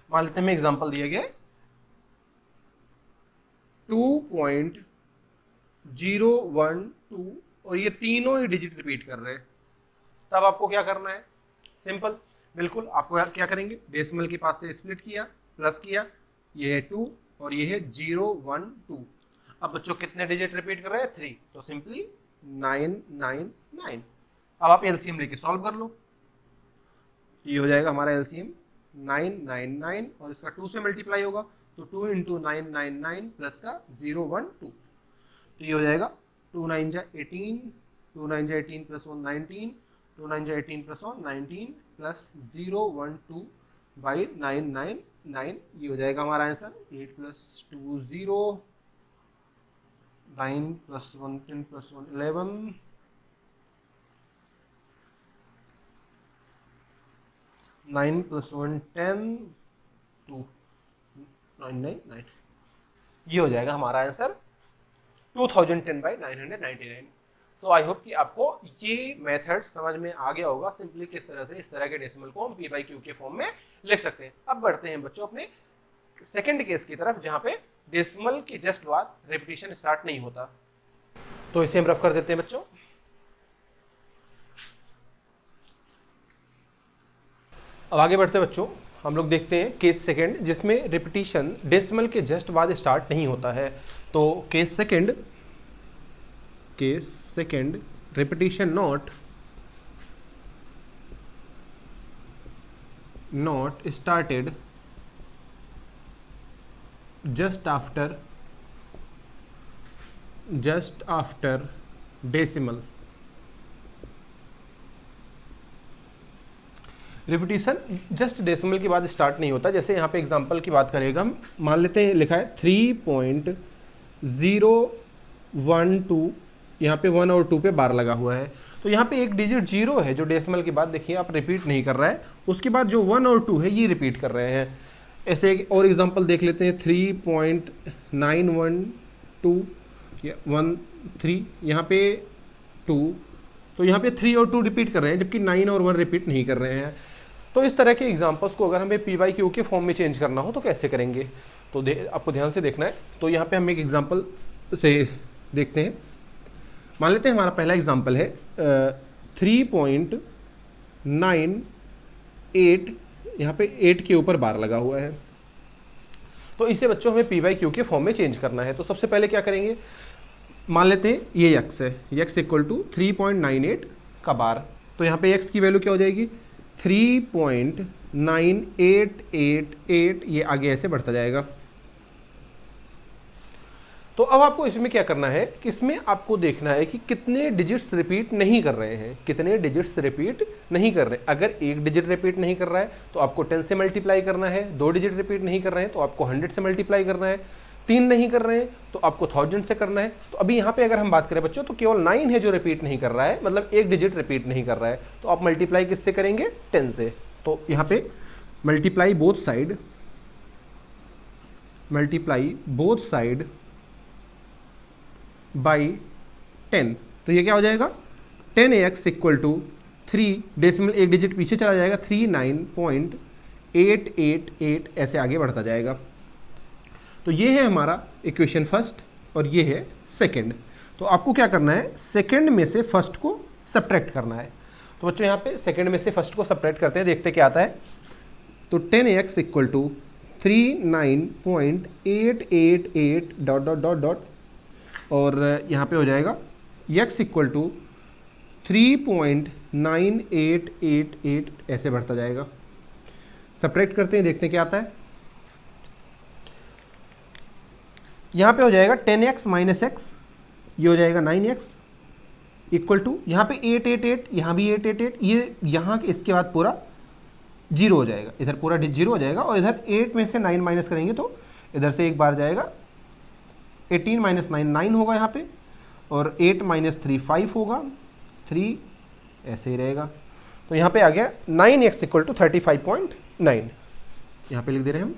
मान लेते हैं हमें एग्जांपल दिया गया 2.012 और ये तीनों ही डिजिट रिपीट कर रहे हैं, तब आपको क्या करना है, सिंपल, बिल्कुल आपको क्या करेंगे, डेसिमल के पास से स्प्लिट किया, प्लस किया, ये है 2 और ये है 012। अब बच्चों कितने डिजिट रिपीट कर रहे हैं 3, तो सिंपली 999। अब आप एलसीएम लेके सॉल्व कर लो। ये हो जाएगा हमारा एलसीएम 999 और इसका 2 से मल्टीप्लाई होगा तो 2 × 999 प्लस का 012। तो ये हो जाएगा 2 9 जा 18, 2 9 जा 18 + 1 19, 2 9 जा 18 + 1 19 प्लस 012/999। ये हो जाएगा हमारा आंसर 8 + 2 0, 9 + 1 10 + 1 11, 9 + 1 10, 2 999। ये हो जाएगा हमारा आंसर 2010 बाई 999। तो आई होप कि आपको ये मेथड समझ में आ गया होगा, सिंपली किस तरह से इस तरह के डेसिमल को हम p/q के फॉर्म में लिख सकते हैं। अब बढ़ते हैं बच्चों अपने सेकंड केस की तरफ, जहां पे डेसिमल के जस्ट बाद रिपीटिशन स्टार्ट नहीं होता। तो इसे हम रफ कर देते हैं बच्चों। अब आगे बढ़ते हैं बच्चों, हम लोग देखते हैं केस सेकंड, जिसमें रिपीटिशन डेसिमल के जस्ट बाद स्टार्ट नहीं होता है। तो case second repetition not started just after decimal। Repetition just decimal के बाद स्टार्ट नहीं होता। जैसे यहाँ पे एग्जांपल की बात करेगा, हम मान लेते हैं लिखा है 3.012, यहाँ पे 1 और 2 पे बार लगा हुआ है। तो यहाँ पे एक डिजिट 0 है जो डेसिमल के बाद देखिए आप रिपीट नहीं कर रहा है, उसके बाद जो 1 और 2 है ये रिपीट कर रहे हैं। ऐसे एक और एग्जांपल देख लेते हैं 3.912 या 13, यहाँ पे 2, तो यहाँ पे 3 और 2 रिपीट कर रहे हैं, जबकि 9 और 1 रिपीट नहीं कर रहे हैं। तो इस तरह के एग्जांपल्स को अगर हमें p/q के फॉर्म में चेंज करना हो तो कैसे करेंगे, तो आपको ध्यान से देखना है। तो यहाँ पे हम एक एग्जांपल से देखते हैं। मान लेते हैं हमारा पहला एग्जांपल है 3.98, यहाँ पे 8 के ऊपर बार लगा हुआ है। तो इसे बच्चों हमें p/q के फॉर्म में चेंज करना है। तो सबसे पहले क्या करेंगे, मान लेते हैं ये x है, x इक्वल टू 3.98 का बार। तो यहाँ पे x की वैल्यू क्या हो जाएगी 3.9888, ये आगे ऐसे बढ़ता जाएगा। तो अब आपको इसमें क्या करना है कि इसमें आपको देखना है कि कितने डिजिट्स रिपीट नहीं कर रहे हैं, कितने डिजिट्स रिपीट नहीं कर रहे। अगर एक डिजिट रिपीट नहीं कर रहा है तो आपको 10 से मल्टीप्लाई करना है, 2 डिजिट रिपीट नहीं कर रहे हैं तो आपको 100 से मल्टीप्लाई करना है, 3 नहीं कर रहे हैं तो आपको 1000 से करना है। तो अभी यहाँ पे अगर हम बात करें बच्चों तो केवल 9 है जो रिपीट नहीं कर रहा है, मतलब एक डिजिट रिपीट नहीं कर रहा है। तो आप मल्टीप्लाई किससे करेंगे 10 से। तो यहाँ पे मल्टीप्लाई बोथ साइड बाई 10। तो ये क्या हो जाएगा 10x इक्वल टू 3, डेसिमल एक डिजिट पीछे चला जाएगा 39.888, ऐसे आगे बढ़ता जाएगा। तो ये है हमारा इक्वेशन फर्स्ट और ये है सेकंड। तो आपको क्या करना है, सेकंड में से फर्स्ट को सब्ट्रैक्ट करना है। तो बच्चों यहाँ पे सेकंड में से फर्स्ट को सब्ट्रैक्ट करते हैं, देखते क्या आता है। तो 10x equal to 39.888 dot dot dot dot, और यहाँ पे हो जाएगा x इक्वल टू 3.9888, ऐसे बढ़ता जाएगा। सब्ट्रैक्ट करते हैं, देखते हैं क्या आता है। यहाँ पे हो जाएगा 10x माइनस x, ये हो जाएगा 9x इक्वल टू यहाँ पे 888, यहाँ भी 888, ये यहाँ इसके बाद पूरा 0 हो जाएगा, इधर पूरा 0 हो जाएगा, और इधर 8 में से 9 माइनस करेंगे तो इधर से एक बार जाएगा, 18 माइनस 9 9 होगा यहाँ पे, और 8 माइनस 3 5 होगा, 3 ऐसे ही रहेगा। तो यहाँ पे आ गया 9x इक्वल टू 35.9, यहाँ पे लिख दे रहे हैं हम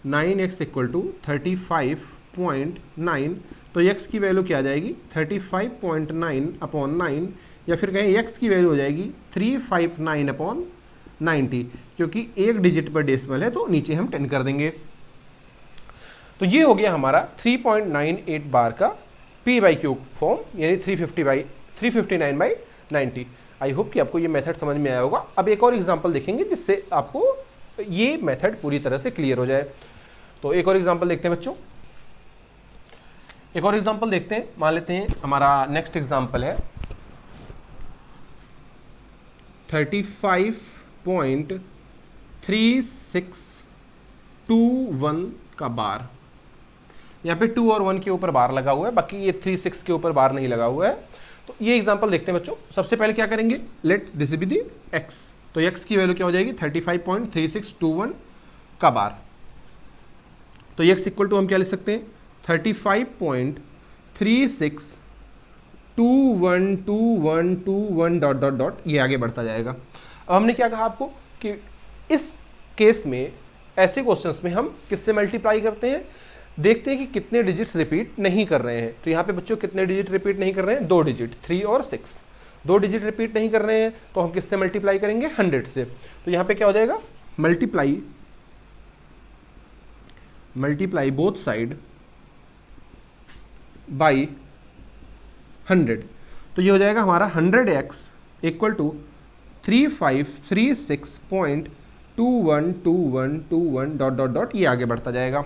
9x इक्वल टू 35.9। तो x की वैल्यू क्या आ जाएगी 35.9 अपॉन 9, या फिर कहें x की वैल्यू हो जाएगी 359 अपॉन 90, क्योंकि एक डिजिट पर डेसिमल है तो नीचे हम 10 कर देंगे। तो ये हो गया हमारा 3.98 बार का p/q फॉर्म, यानी 359/90। आई होप कि आपको ये मेथड समझ में आया होगा। अब एक और एग्जांपल देखेंगे जिससे आपको ये मेथड पूरी तरह से क्लियर हो जाए। तो एक और एग्जांपल देखते हैं बच्चों, एक और एग्जांपल देखते हैं। मान लेते हैं हमारा नेक्स्ट एग्जांपल है 35.3621 का बार। यहाँ पे 2 और 1 के ऊपर बार लगा हुआ है, बाकी ये 36 के ऊपर बार नहीं लगा हुआ है। तो ये एग्जांपल देखते हैं बच्चों। सबसे पहले क्या करेंगे, let this be the x। तो x की वैल्यू क्या हो जाएगी 35.3621 का बार। तो x इक्वल टू हम क्या लिख सकते हैं 35.36212121 डॉट डॉट डॉट, ये आगे बढ़ता जाएगा। अब हमने क्या कहा आपको कि इस केस में, ऐसे क्वेश्चंस में हम किससे मल्टीप्लाई करते हैं, देखते हैं कि कितने डिजिट्स रिपीट नहीं कर रहे हैं। तो यहाँ पे बच्चों कितने डिजिट रिपीट नहीं कर रहे हैं? 2 डिजिट, 3 और 6। 2 डिजिट रिपीट नहीं कर रहे हैं तो हम किससे मल्टीप्लाई करेंगे? 100 से। तो यहाँ पे क्या हो जाएगा? Multiply both side by 100। तो ये हो जाएगा हमारा 100x equal to 3536.212121 dot dot dot, ये आगे बढ़ता जाएगा।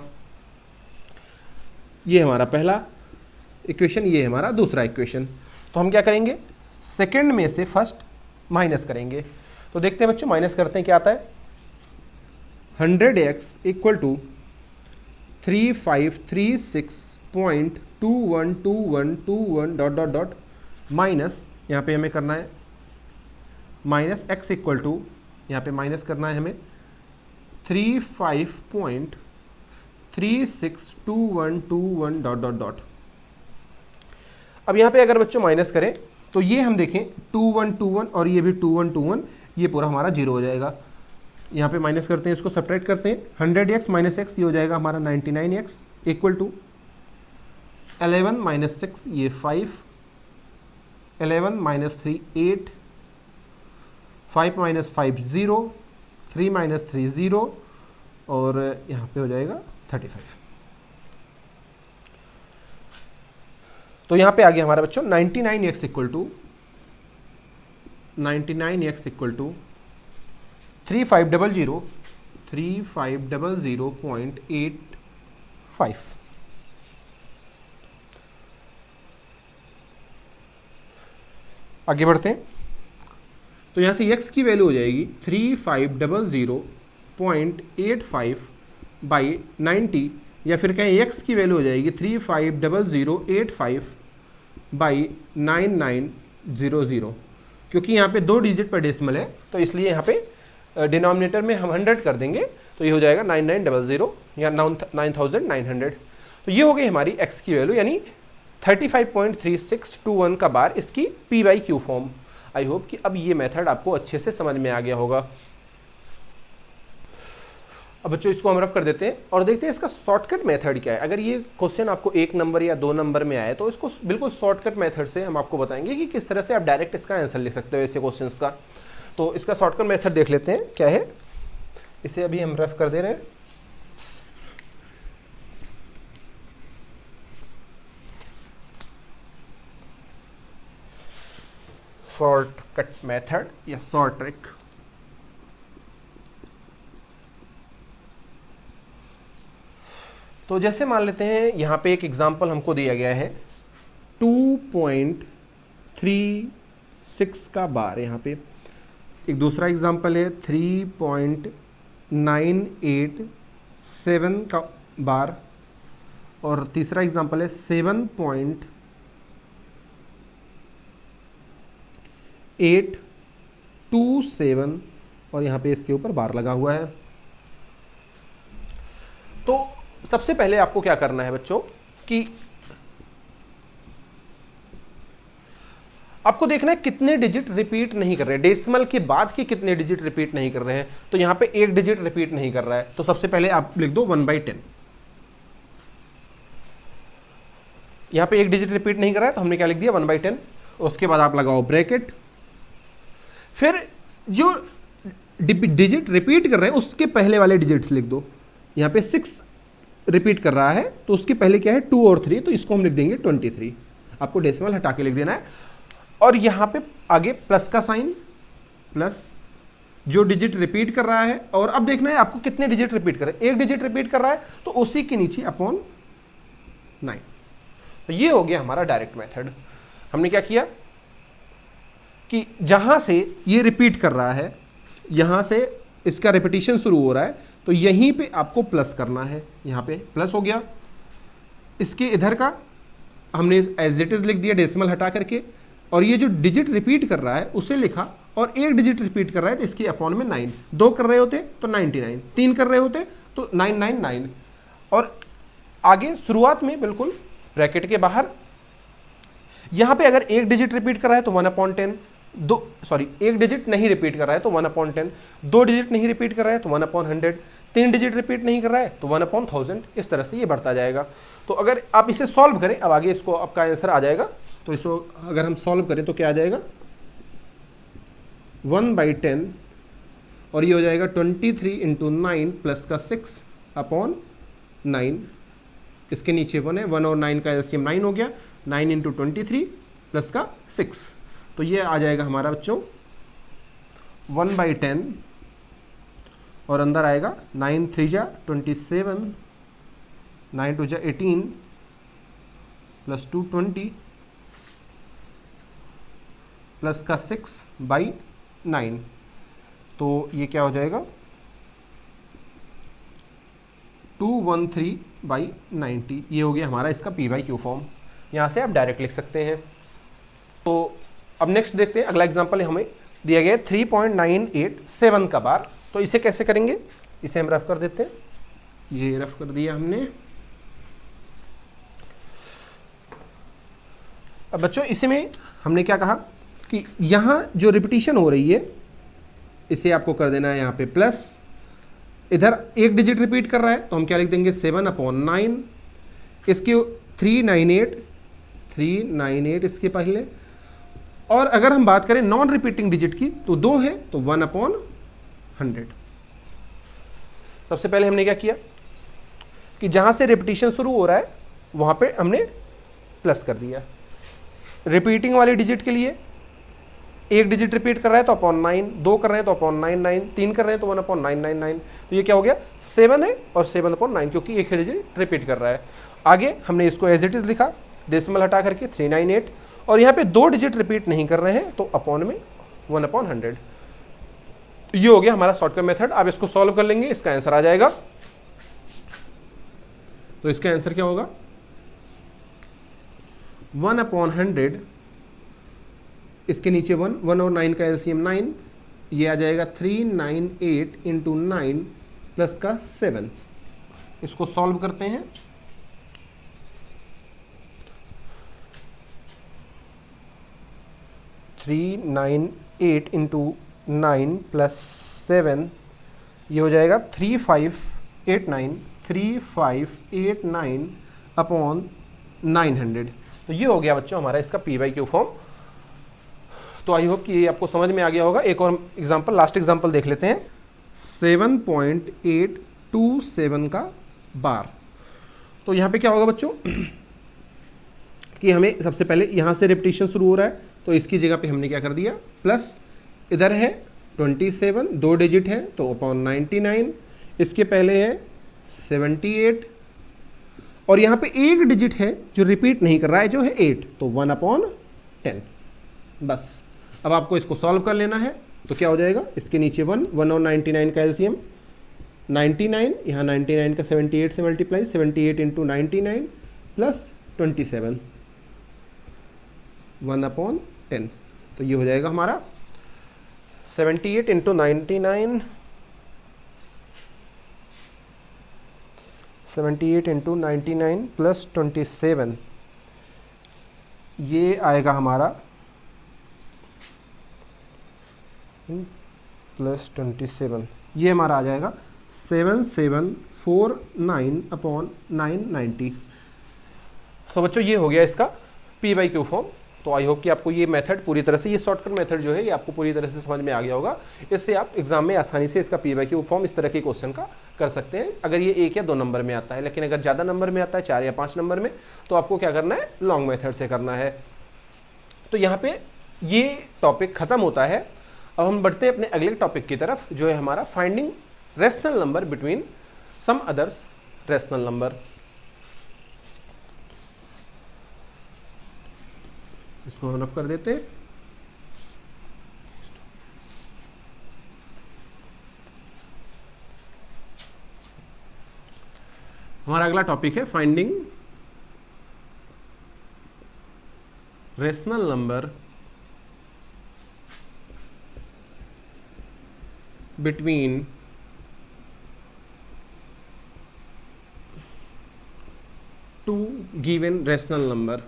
ये हमारा पहला इक्वेशन, ये हमारा दूसरा इक्वेशन। तो हम क्या करेंगे? सेकंड में से फर्स्ट माइनस करेंगे। तो देखते हैं बच्चों, माइनस करते हैं क्या आता है। 100x equal to 3536.212121 dot dot dot minus, यहाँ पे हमें करना है माइनस x इक्वल टू, यहाँ पे माइनस करना है हमें 35.362121 डॉट डॉट डॉट। अब यहाँ पे अगर बच्चों माइनस करें तो ये हम देखें 2121 और ये भी 2121, ये पूरा हमारा 0 हो जाएगा। यहाँ पे माइनस करते हैं, इसको सब्ट्रैक्ट करते हैं। 100x माइनस x, ये हो जाएगा हमारा 99x इक्वल टू 11 माइनस 6, ये 5, 11 माइनस 3 8, 5 माइनस 5 0, 3 माइनस 3 0, और यहाँ पे हो जाएगा 35। तो यहाँ पे आ गया हमारा बच्चों 99x इक्वल टू 3500.85। आगे बढ़ते हैं। तो यहाँ से x की वैल्यू हो जाएगी 3500.85 बाई 90, या फिर कहें x की वैल्यू हो जाएगी 350085 बाई 9900, क्योंकि यहाँ पे 2 डिजिट पर डेसिमल है तो इसलिए यहाँ पे डिनोमिनेटर में हम 100 कर देंगे, तो ये हो जाएगा 9900 या 9900। तो ये हो गई हमारी x की वैल्यू, यानी 35.3621 का बार इसकी p by Q form. I hope कि अब ये मेथड आपको अच्छे से समझ में आ गया होगा। अब बच्चों इसको हम रफ कर देते हैं और देखते हैं इसका शॉर्टकट मेथड क्या है। अगर ये क्वेश्चन आपको 1 नंबर या 2 नंबर में आए तो इसको बिल्कुल शॉर्टकट मेथड से हम आपको बताएंगे कि किस तरह से आप डायरेक्ट इसका आंसर लिख सकते हो ऐसे क्वेश्चंस का। तो इसका शॉर्टकट मेथड देख लेते हैं क्या है। इसे अभी हम रफ कर दे रहे हैं। शॉर्टकट मेथड या शॉर्ट ट्रिक। तो जैसे मान लेते हैं यहाँ पे एक एग्जांपल हमको दिया गया है 2.36 का बार। यहाँ पे एक दूसरा एग्जांपल है 3.987 का बार, और तीसरा एग्जांपल है 7.827, और यहाँ पे इसके ऊपर बार लगा हुआ है। तो सबसे पहले आपको क्या करना है बच्चों कि आपको देखना है कितने डिजिट रिपीट नहीं कर रहे हैं, डेसिमल के बाद के कितने डिजिट रिपीट नहीं कर रहे हैं। तो यहां पे 1 डिजिट रिपीट नहीं कर रहा है, तो सबसे पहले आप लिख दो 1/10। यहां पे 1 डिजिट रिपीट नहीं कर रहा है तो हमने क्या लिख दिया 1/10। उसके बाद आप लगाओ ब्रैकेट, फिर जो डिजिट रिपीट कर रहे हैं उसके पहले वाले डिजिट्स लिख दो। यहां पे 6 रिपीट कर रहा है तो उसके पहले क्या है 2 और 3, तो इसको हम लिख देंगे 23। आपको डेसिमल हटा के लिख देना है, और यहाँ पे आगे प्लस का साइन, प्लस जो डिजिट रिपीट कर रहा है, और अब देखना है आपको कितने डिजिट रिपीट कर रहे हैं। 1 डिजिट रिपीट कर रहा है तो उसी के नीचे अपॉन 9। तो ये हो गया हमारा डायरेक्ट मेथड। हमने क्या किया कि जहां से ये रिपीट कर रहा है, यहां से इसका रिपीटिशन शुरू हो रहा है, तो यहीं पे आपको प्लस करना है। यहाँ पे प्लस हो गया, इसके इधर का हमने एज इट इज लिख दिया डेसिमल हटा करके, और ये जो डिजिट रिपीट कर रहा है उसे लिखा, और 1 डिजिट रिपीट कर रहा है तो इसके अपॉन में 9। 2 कर रहे होते तो 99, 3 कर रहे होते तो 999, और आगे शुरुआत में बिल्कुल ब्रैकेट के बाहर। यहाँ पे अगर 1 डिजिट रिपीट कर रहा है तो 1/10, 1 डिजिट नहीं रिपीट कर रहा है तो 1/10, 2 डिजिट नहीं रिपीट कर रहा है तो 1/100, 3 डिजिट रिपीट नहीं कर रहा है तो 1/1000, इस तरह से ये बढ़ता जाएगा। तो अगर आप इसे सॉल्व करें, अब आगे इसको आपका आंसर आ जाएगा, तो इसको अगर हम सॉल्व करें तो क्या आ जाएगा 1/10 और ये हो जाएगा 23 इंटू 9 प्लस का 6/9, इसके नीचे 1 है, 1 और 9 का एलसीएम 9 हो गया, 9 इंटू 23 प्लस का 6, तो ये आ जाएगा हमारा बच्चों 1/10 और अंदर आएगा 9 3 जा 27, 9 2 जा 18 प्लस 2 20 प्लस का 6/9, तो ये क्या हो जाएगा 213/90, ये हो गया हमारा इसका p/q फॉर्म। यहाँ से आप डायरेक्ट लिख सकते हैं। तो अब नेक्स्ट देखते हैं, अगला एग्जांपल हमें दिया गया है 3.987 का बार। तो इसे कैसे करेंगे, इसे हम रफ कर देते हैं, ये रफ कर दिया हमने। अब बच्चों इसी में हमने क्या कहा कि यहाँ जो रिपीटिशन हो रही है इसे आपको कर देना है यहाँ पे प्लस, इधर एक डिजिट रिपीट कर रहा है तो हम क्या लिख देंगे 7/9, इसके 398 इसके पहले, और अगर हम बात करें नॉन रिपीटिंग डिजिट की तो 2 है तो 1/100। सबसे पहले हमने क्या किया कि जहाँ से रिपीटिशन शुरू हो रहा है वहाँ पे हमने प्लस कर दिया। रिपीटिंग वाले डिजिट के लिए एक डिजिट रिपीट कर रहा है तो /9, 2 कर रहे हैं तो /99, 3 कर रहे हैं तो 1/999, तो ये क्या हो गया 7 है और 7/9, क्योंकि एक ही डिजिट रिपीट कर रहा है। आगे हमने इसको एज इट इज लिखा, डेसिमल हटा करके 398, और यहाँ पे 2 डिजिट रिपीट नहीं कर रहे हैं तो अपॉन में 1/100। ये हो गया हमारा शॉर्टकट मेथड। आप इसको सॉल्व कर लेंगे, इसका आंसर आ जाएगा। तो इसका आंसर क्या होगा 1/100, इसके नीचे 1, 1 और 9 का एलसीएम 9, ये आ जाएगा 398 इंटू 9 प्लस का 7। इसको सॉल्व करते हैं, थ्री 9 इंटू 9 प्लस 7, ये हो जाएगा 3589 अपॉन 900। तो ये हो गया बच्चों हमारा इसका p/q फॉर्म। तो आई होप कि ये आपको समझ में आ गया होगा। एक और एग्जांपल, लास्ट एग्जांपल देख लेते हैं, 7.827 का बार। तो यहाँ पे क्या होगा बच्चों कि हमें सबसे पहले यहाँ से रिपीटिशन शुरू हो रहा है तो इसकी जगह पे हमने क्या कर दिया प्लस, इधर है 27, 2 डिजिट है तो अपॉन 99, इसके पहले है 78, और यहाँ पे एक डिजिट है जो रिपीट नहीं कर रहा है जो है 8, तो 1/10। बस अब आपको इसको सॉल्व कर लेना है। तो क्या हो जाएगा, इसके नीचे 1, 1 और 99 का एलसीएम 99, यहाँ 99 का 78 से मल्टीप्लाई, 78 इंटू 99 प्लस 27, 1/10। तो ये हो जाएगा हमारा 78 इंटू 99, 78 इंटू 99 प्लस 27, ये आएगा हमारा प्लस 27, ये हमारा आ जाएगा 7749/990। तो बच्चों ये हो गया इसका p/q फॉर्म। तो आई होप कि आपको ये मेथड पूरी तरह से, ये शॉर्टकट मेथड जो है ये आपको पूरी तरह से समझ में आ गया होगा। इससे आप एग्जाम में आसानी से इसका p/q फॉर्म इस तरह के क्वेश्चन का कर सकते हैं, अगर ये 1 या 2 नंबर में आता है। लेकिन अगर ज़्यादा नंबर में आता है, 4 या 5 नंबर में, तो आपको क्या करना है, लॉन्ग मेथड से करना है। तो यहाँ पे ये टॉपिक खत्म होता है। अब हम बढ़ते हैं अपने अगले टॉपिक की तरफ, जो है हमारा finding rational number between some others rational number. इसको हम रब कर देते हैं। हमारा अगला टॉपिक है finding rational number between two given rational number।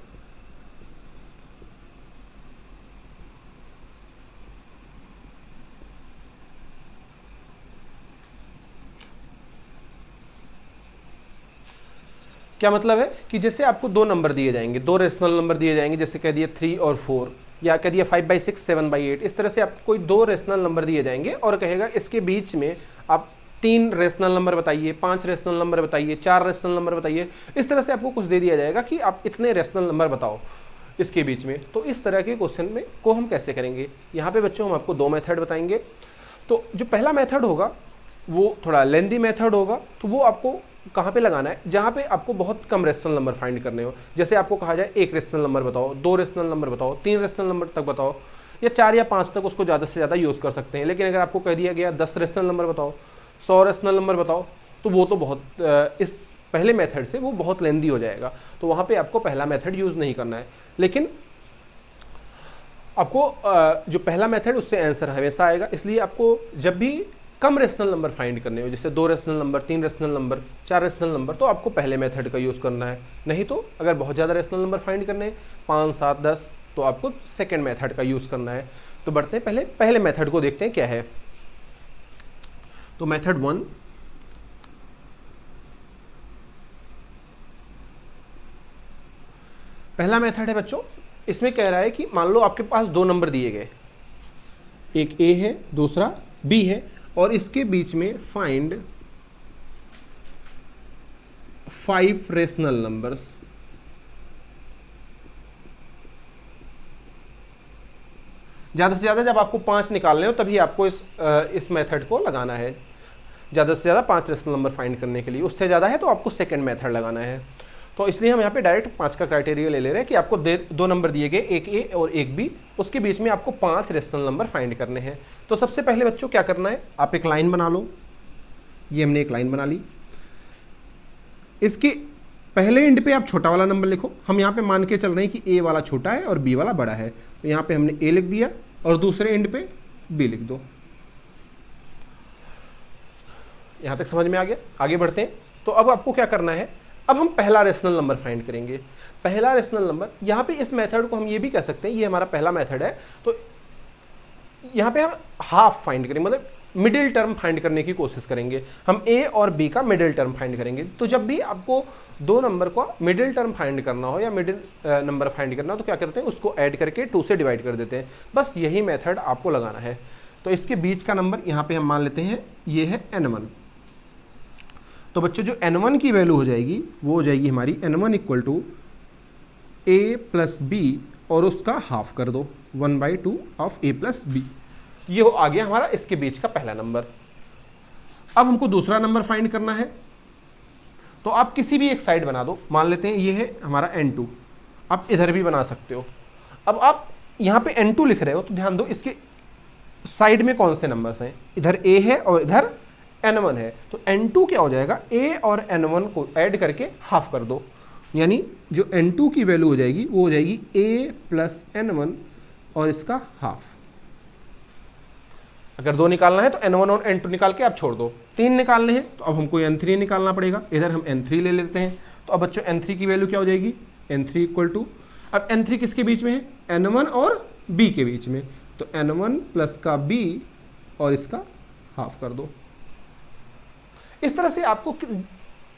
क्या मतलब है कि जैसे आपको दो नंबर दिए जाएंगे, दो रेशनल नंबर दिए जाएंगे, जैसे कह दिया 3 और 4 या कह दिया 5/6 7/8, इस तरह से आपको कोई दो रेशनल नंबर दिए जाएंगे और कहेगा इसके बीच में आप 3 रेशनल नंबर बताइए, 5 रेशनल नंबर बताइए, 4 रेशनल नंबर बताइए। इस तरह से आपको कुछ दे दिया जाएगा कि आप इतने रेशनल नंबर बताओ इसके बीच में। तो इस तरह के क्वेश्चन में को हम कैसे करेंगे, यहाँ पे बच्चों हम आपको दो मेथड बताएंगे। तो जो पहला मेथड होगा वो थोड़ा लेंदी मेथड होगा, तो वो आपको कहाँ पे लगाना है, जहाँ पे आपको बहुत कम रेशनल नंबर फाइंड करने हो। जैसे आपको कहा जाए 1 रेशनल नंबर बताओ, 2 रेशनल नंबर बताओ, 3 रेशनल नंबर तक बताओ, या 4 या 5 तक उसको ज़्यादा से ज़्यादा यूज़ कर सकते हैं। लेकिन अगर आपको कह दिया गया 10 रेशनल नंबर बताओ, 100 रेशनल नंबर बताओ, तो वो तो बहुत इस पहले मेथड से वो बहुत लेंदी हो जाएगा। तो वहाँ पे आपको पहला मेथड यूज़ नहीं करना है। लेकिन आपको जो पहला मेथड उससे आंसर हमेशा आएगा। इसलिए आपको जब भी कम रेशनल नंबर फाइंड करने हो, जैसे 2 rational number, 3 rational number, 4 rational number, तो आपको पहले मेथड का यूज़ करना है। नहीं तो अगर बहुत ज़्यादा रेशनल नंबर फाइंड करने 5, 7, 10, तो आपको सेकेंड मेथड का यूज़ करना है। तो बढ़ते हैं पहले मेथड को देखते हैं क्या है। तो मेथड 1, पहला मेथड है बच्चों, इसमें कह रहा है कि मान लो आपके पास दो नंबर दिए गए, एक ए है दूसरा बी है, और इसके बीच में फाइंड 5 रेशनल नंबर्स। ज़्यादा से ज़्यादा जब आपको 5 निकालने हो तभी आपको इस मेथड को लगाना है। ज़्यादा से ज़्यादा 5 रेशनल नंबर फाइंड करने के लिए, उससे ज़्यादा है तो आपको सेकेंड मेथड लगाना है। तो इसलिए हम यहाँ पे डायरेक्ट 5 का क्राइटेरिया ले रहे हैं कि आपको दो नंबर दिए गए, एक ए और एक बी, उसके बीच में आपको 5 रेशनल नंबर फाइंड करने हैं। तो सबसे पहले बच्चों क्या करना है, आप एक लाइन बना लो। ये हमने एक लाइन बना ली। इसके पहले एंड पे आप छोटा वाला नंबर लिखो। हम यहाँ पे मान के चल रहे हैं कि ए वाला छोटा है और बी वाला बड़ा है, तो यहाँ पे हमने ए लिख दिया और दूसरे एंड पे बी लिख दो। यहाँ तक समझ में आ गया? आगे बढ़ते हैं। तो अब आपको क्या करना है, अब हम पहला रेशनल नंबर फाइंड करेंगे। पहला रेशनल नंबर, यहाँ पे इस मेथड को हम ये भी कह सकते हैं, ये हमारा पहला मेथड है, तो यहाँ पे हम हाफ फाइंड करेंगे, मतलब मिडिल टर्म फाइंड करने की कोशिश करेंगे। हम ए और बी का मिडिल टर्म फाइंड करेंगे। तो जब भी आपको दो नंबर को मिडिल टर्म फाइंड करना हो या मिडिल नंबर फाइंड करना हो, तो क्या करते हैं, उसको ऐड करके 2 से डिवाइड कर देते हैं। बस यही मेथड आपको लगाना है। तो इसके बीच का नंबर यहाँ पे हम मान लेते हैं ये है n1। तो बच्चों जो n1 की वैल्यू हो जाएगी वो हो जाएगी हमारी n1 = a + b और उसका हाफ कर दो, 1/2 ऑफ a + b। ये हो आ गया हमारा इसके बीच का पहला नंबर। अब हमको दूसरा नंबर फाइंड करना है। तो आप किसी भी एक साइड बना दो, मान लेते हैं ये है हमारा n2, आप इधर भी बना सकते हो। अब आप यहाँ पे n2 लिख रहे हो तो ध्यान दो इसके साइड में कौन से नंबर्स हैं, इधर a है और इधर n1 है। तो n2 क्या हो जाएगा, a और n1 को ऐड करके हाफ कर दो, यानी जो n2 की वैल्यू हो जाएगी वो हो जाएगी a + n1 और इसका हाफ। अगर 2 निकालना है तो n1 और n2 निकाल के आप छोड़ दो। 3 निकालने हैं तो अब हमको n3 निकालना पड़ेगा। इधर हम n3 ले लेते हैं। तो अब बच्चों n3 की वैल्यू क्या हो जाएगी, n3 = अब n3 किसके बीच में है, n1 और b के बीच में, तो n1 + का b और इसका हाफ कर दो। इस तरह से आपको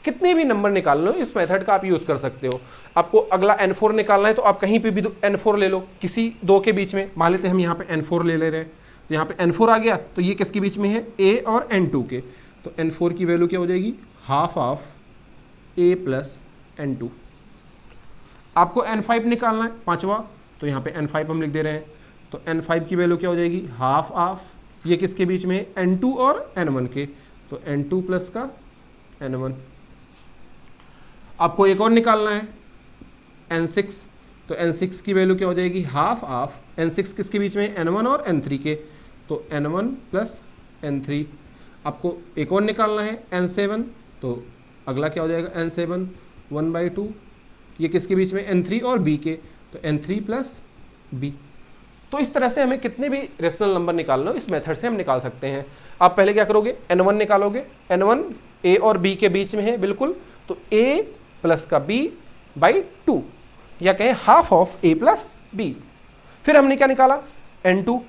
कितने भी नंबर निकालना हो इस मेथड का आप यूज़ कर सकते हो। आपको अगला n4 निकालना है तो आप कहीं पे भी n4 ले लो, किसी दो के बीच में। मान लेते हैं हम यहाँ पे n4 ले रहे हैं, तो यहाँ पे n4 आ गया, तो ये किसके बीच में है, a और n2 के। तो n4 की वैल्यू क्या हो जाएगी, हाफ ऑफ a + n2। आपको n5 निकालना है, पांचवा, तो यहाँ पे n5 हम लिख दे रहे हैं। तो n5 की वैल्यू क्या हो जाएगी, हाफ ऑफ, ये किसके बीच में है, n2 और n1 के, तो n2 + का n1। आपको एक और निकालना है n6, तो n6 की वैल्यू क्या हो जाएगी, हाफ ऑफ, n6 किसके बीच में, n1 और n3 के, तो n1 + n3। आपको एक और निकालना है n7, तो अगला क्या हो जाएगा, n7 1/2, ये किसके बीच में, n3 और b के, तो n3 + b। तो इस तरह से हमें कितने भी रेशनल नंबर निकालना हो इस मेथड से हम निकाल सकते हैं। आप पहले क्या करोगे, n1 निकालोगे, n1 a और b के बीच में है बिल्कुल, तो a + का b/2, या कहें हाफ ऑफ a + b। फिर हमने क्या निकाला, n2।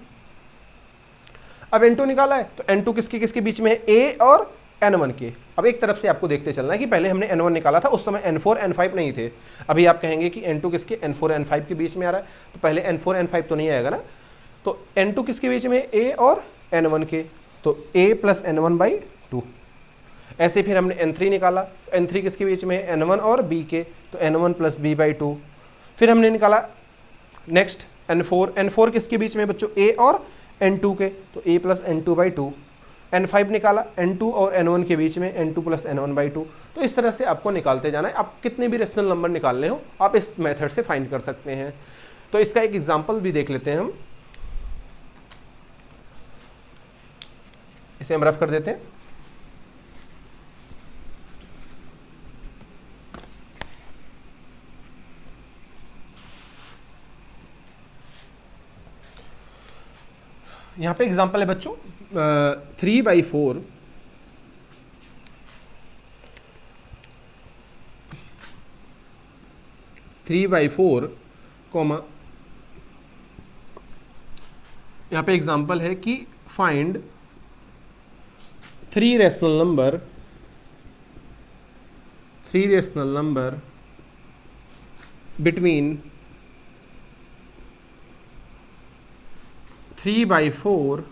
अब n2 निकाला है तो n2 किसके बीच में है, a और N1 के। अब एक तरफ से आपको देखते चलना है कि पहले हमने N1 निकाला था, उस समय N4 N5 नहीं थे। अभी आप कहेंगे कि N2 किसके, N4 N5 के बीच में आ रहा है, तो पहले N4 N5 तो नहीं आएगा ना, तो N2 किसके बीच में, A और N1 के, तो A प्लस N1/2। ऐसे फिर हमने N3 निकाला, N3 किसके बीच में, N1 और B के, तो N1 प्लस B/2। फिर हमने निकाला नेक्स्ट N4 किसके बीच में बच्चों, A और N2 के, तो A प्लस N2/2। N5 निकाला N2 और N1 के बीच में, N2 प्लस N1/2। तो इस तरह से आपको निकालते जाना है। आप कितने भी रेशनल नंबर निकालने हो आप इस मेथड से फाइंड कर सकते हैं। तो इसका एक एग्जांपल भी देख लेते हैं हम, इसे हम रफ कर देते हैं। यहाँ पे एग्जाम्पल है बच्चों 3/4 कॉमा, यहाँ पे एग्जाम्पल है कि find 3 rational number between 3/4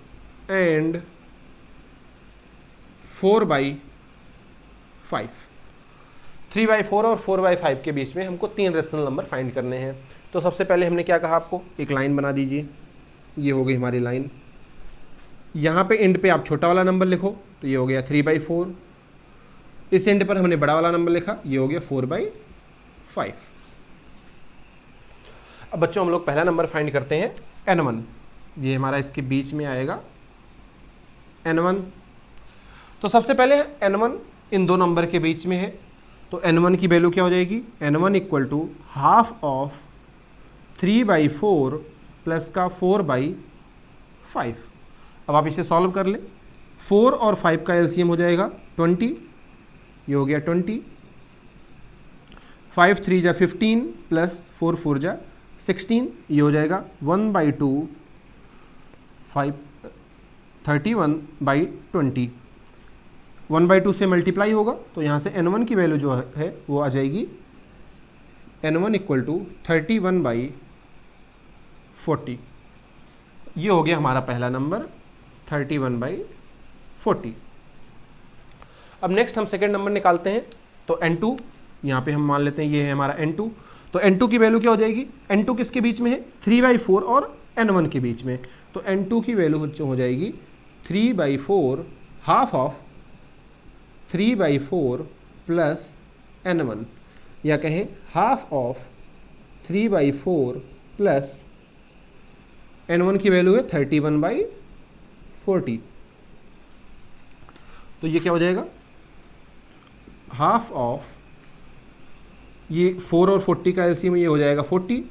and 4/5। 3/4 और 4/5 के बीच में हमको 3 रेशनल नंबर फाइंड करने हैं। तो सबसे पहले हमने क्या कहा आपको, एक लाइन बना दीजिए, ये हो गई हमारी लाइन। यहाँ पे एंड पे आप छोटा वाला नंबर लिखो, तो ये हो गया 3/4। इस एंड पर हमने बड़ा वाला नंबर लिखा, ये हो गया 4/5। अब बच्चों हम लोग पहला नंबर फाइंड करते हैं N1, ये हमारा इसके बीच में आएगा N1। तो सबसे पहले N1 इन दो नंबर के बीच में है, तो N1 की वैल्यू क्या हो जाएगी, N1 equal to half of 3/4 plus का 4/5। अब आप इसे सॉल्व कर लें, 4 और 5 का एलसीएम हो जाएगा 20, ये हो गया 20। 5 3 जा 15 प्लस 4 4 जा 16, ये हो जाएगा 1/2 31/20। 1/2 से मल्टीप्लाई होगा, तो यहाँ से N1 की वैल्यू जो है वो आ जाएगी N1 इक्वल टू 31/40। ये हो गया हमारा पहला नंबर 31/40। अब नेक्स्ट हम सेकेंड नंबर निकालते हैं, तो N2 यहाँ पे हम मान लेते हैं ये है हमारा N2। तो N2 की वैल्यू क्या हो जाएगी, N2 किसके बीच में है, 3/4 और N1 के बीच में। तो N2 की वैल्यू हो जाएगी 3/4 हाफ ऑफ 3/4 प्लस N1, या कहें हाफ ऑफ 3/4 प्लस N1 की वैल्यू है 31/40। तो ये क्या हो जाएगा, हाफ ऑफ, ये 4 और 40 का एलसीएम ये हो जाएगा 40,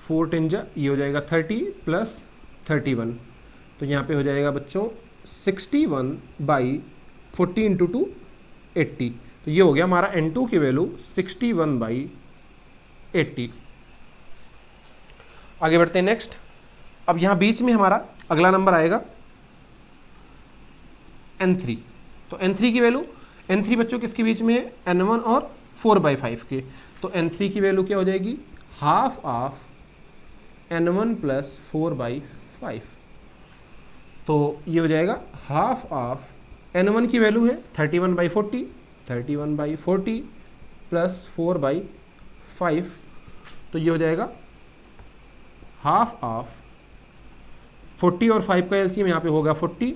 4 10 जा ये हो जाएगा 30 प्लस 31। तो यहाँ पे हो जाएगा बच्चों 61/40 इंटू 2 80। तो ये हो गया हमारा N2 की वैल्यू 61/80। आगे बढ़ते हैं नेक्स्ट। अब यहाँ बीच में हमारा अगला नंबर आएगा N3। तो N3 की वैल्यू, N3 बच्चों किसके बीच में है, N1 और 4/5 के। तो N3 की वैल्यू क्या हो जाएगी, हाफ ऑफ N1 प्लस 4/5। तो ये हो जाएगा हाफ ऑफ N1 की वैल्यू है 31/40, 31/40 प्लस 4/5। तो ये हो जाएगा हाफ ऑफ 40 और 5 का एलसीएम यहाँ पे होगा 40,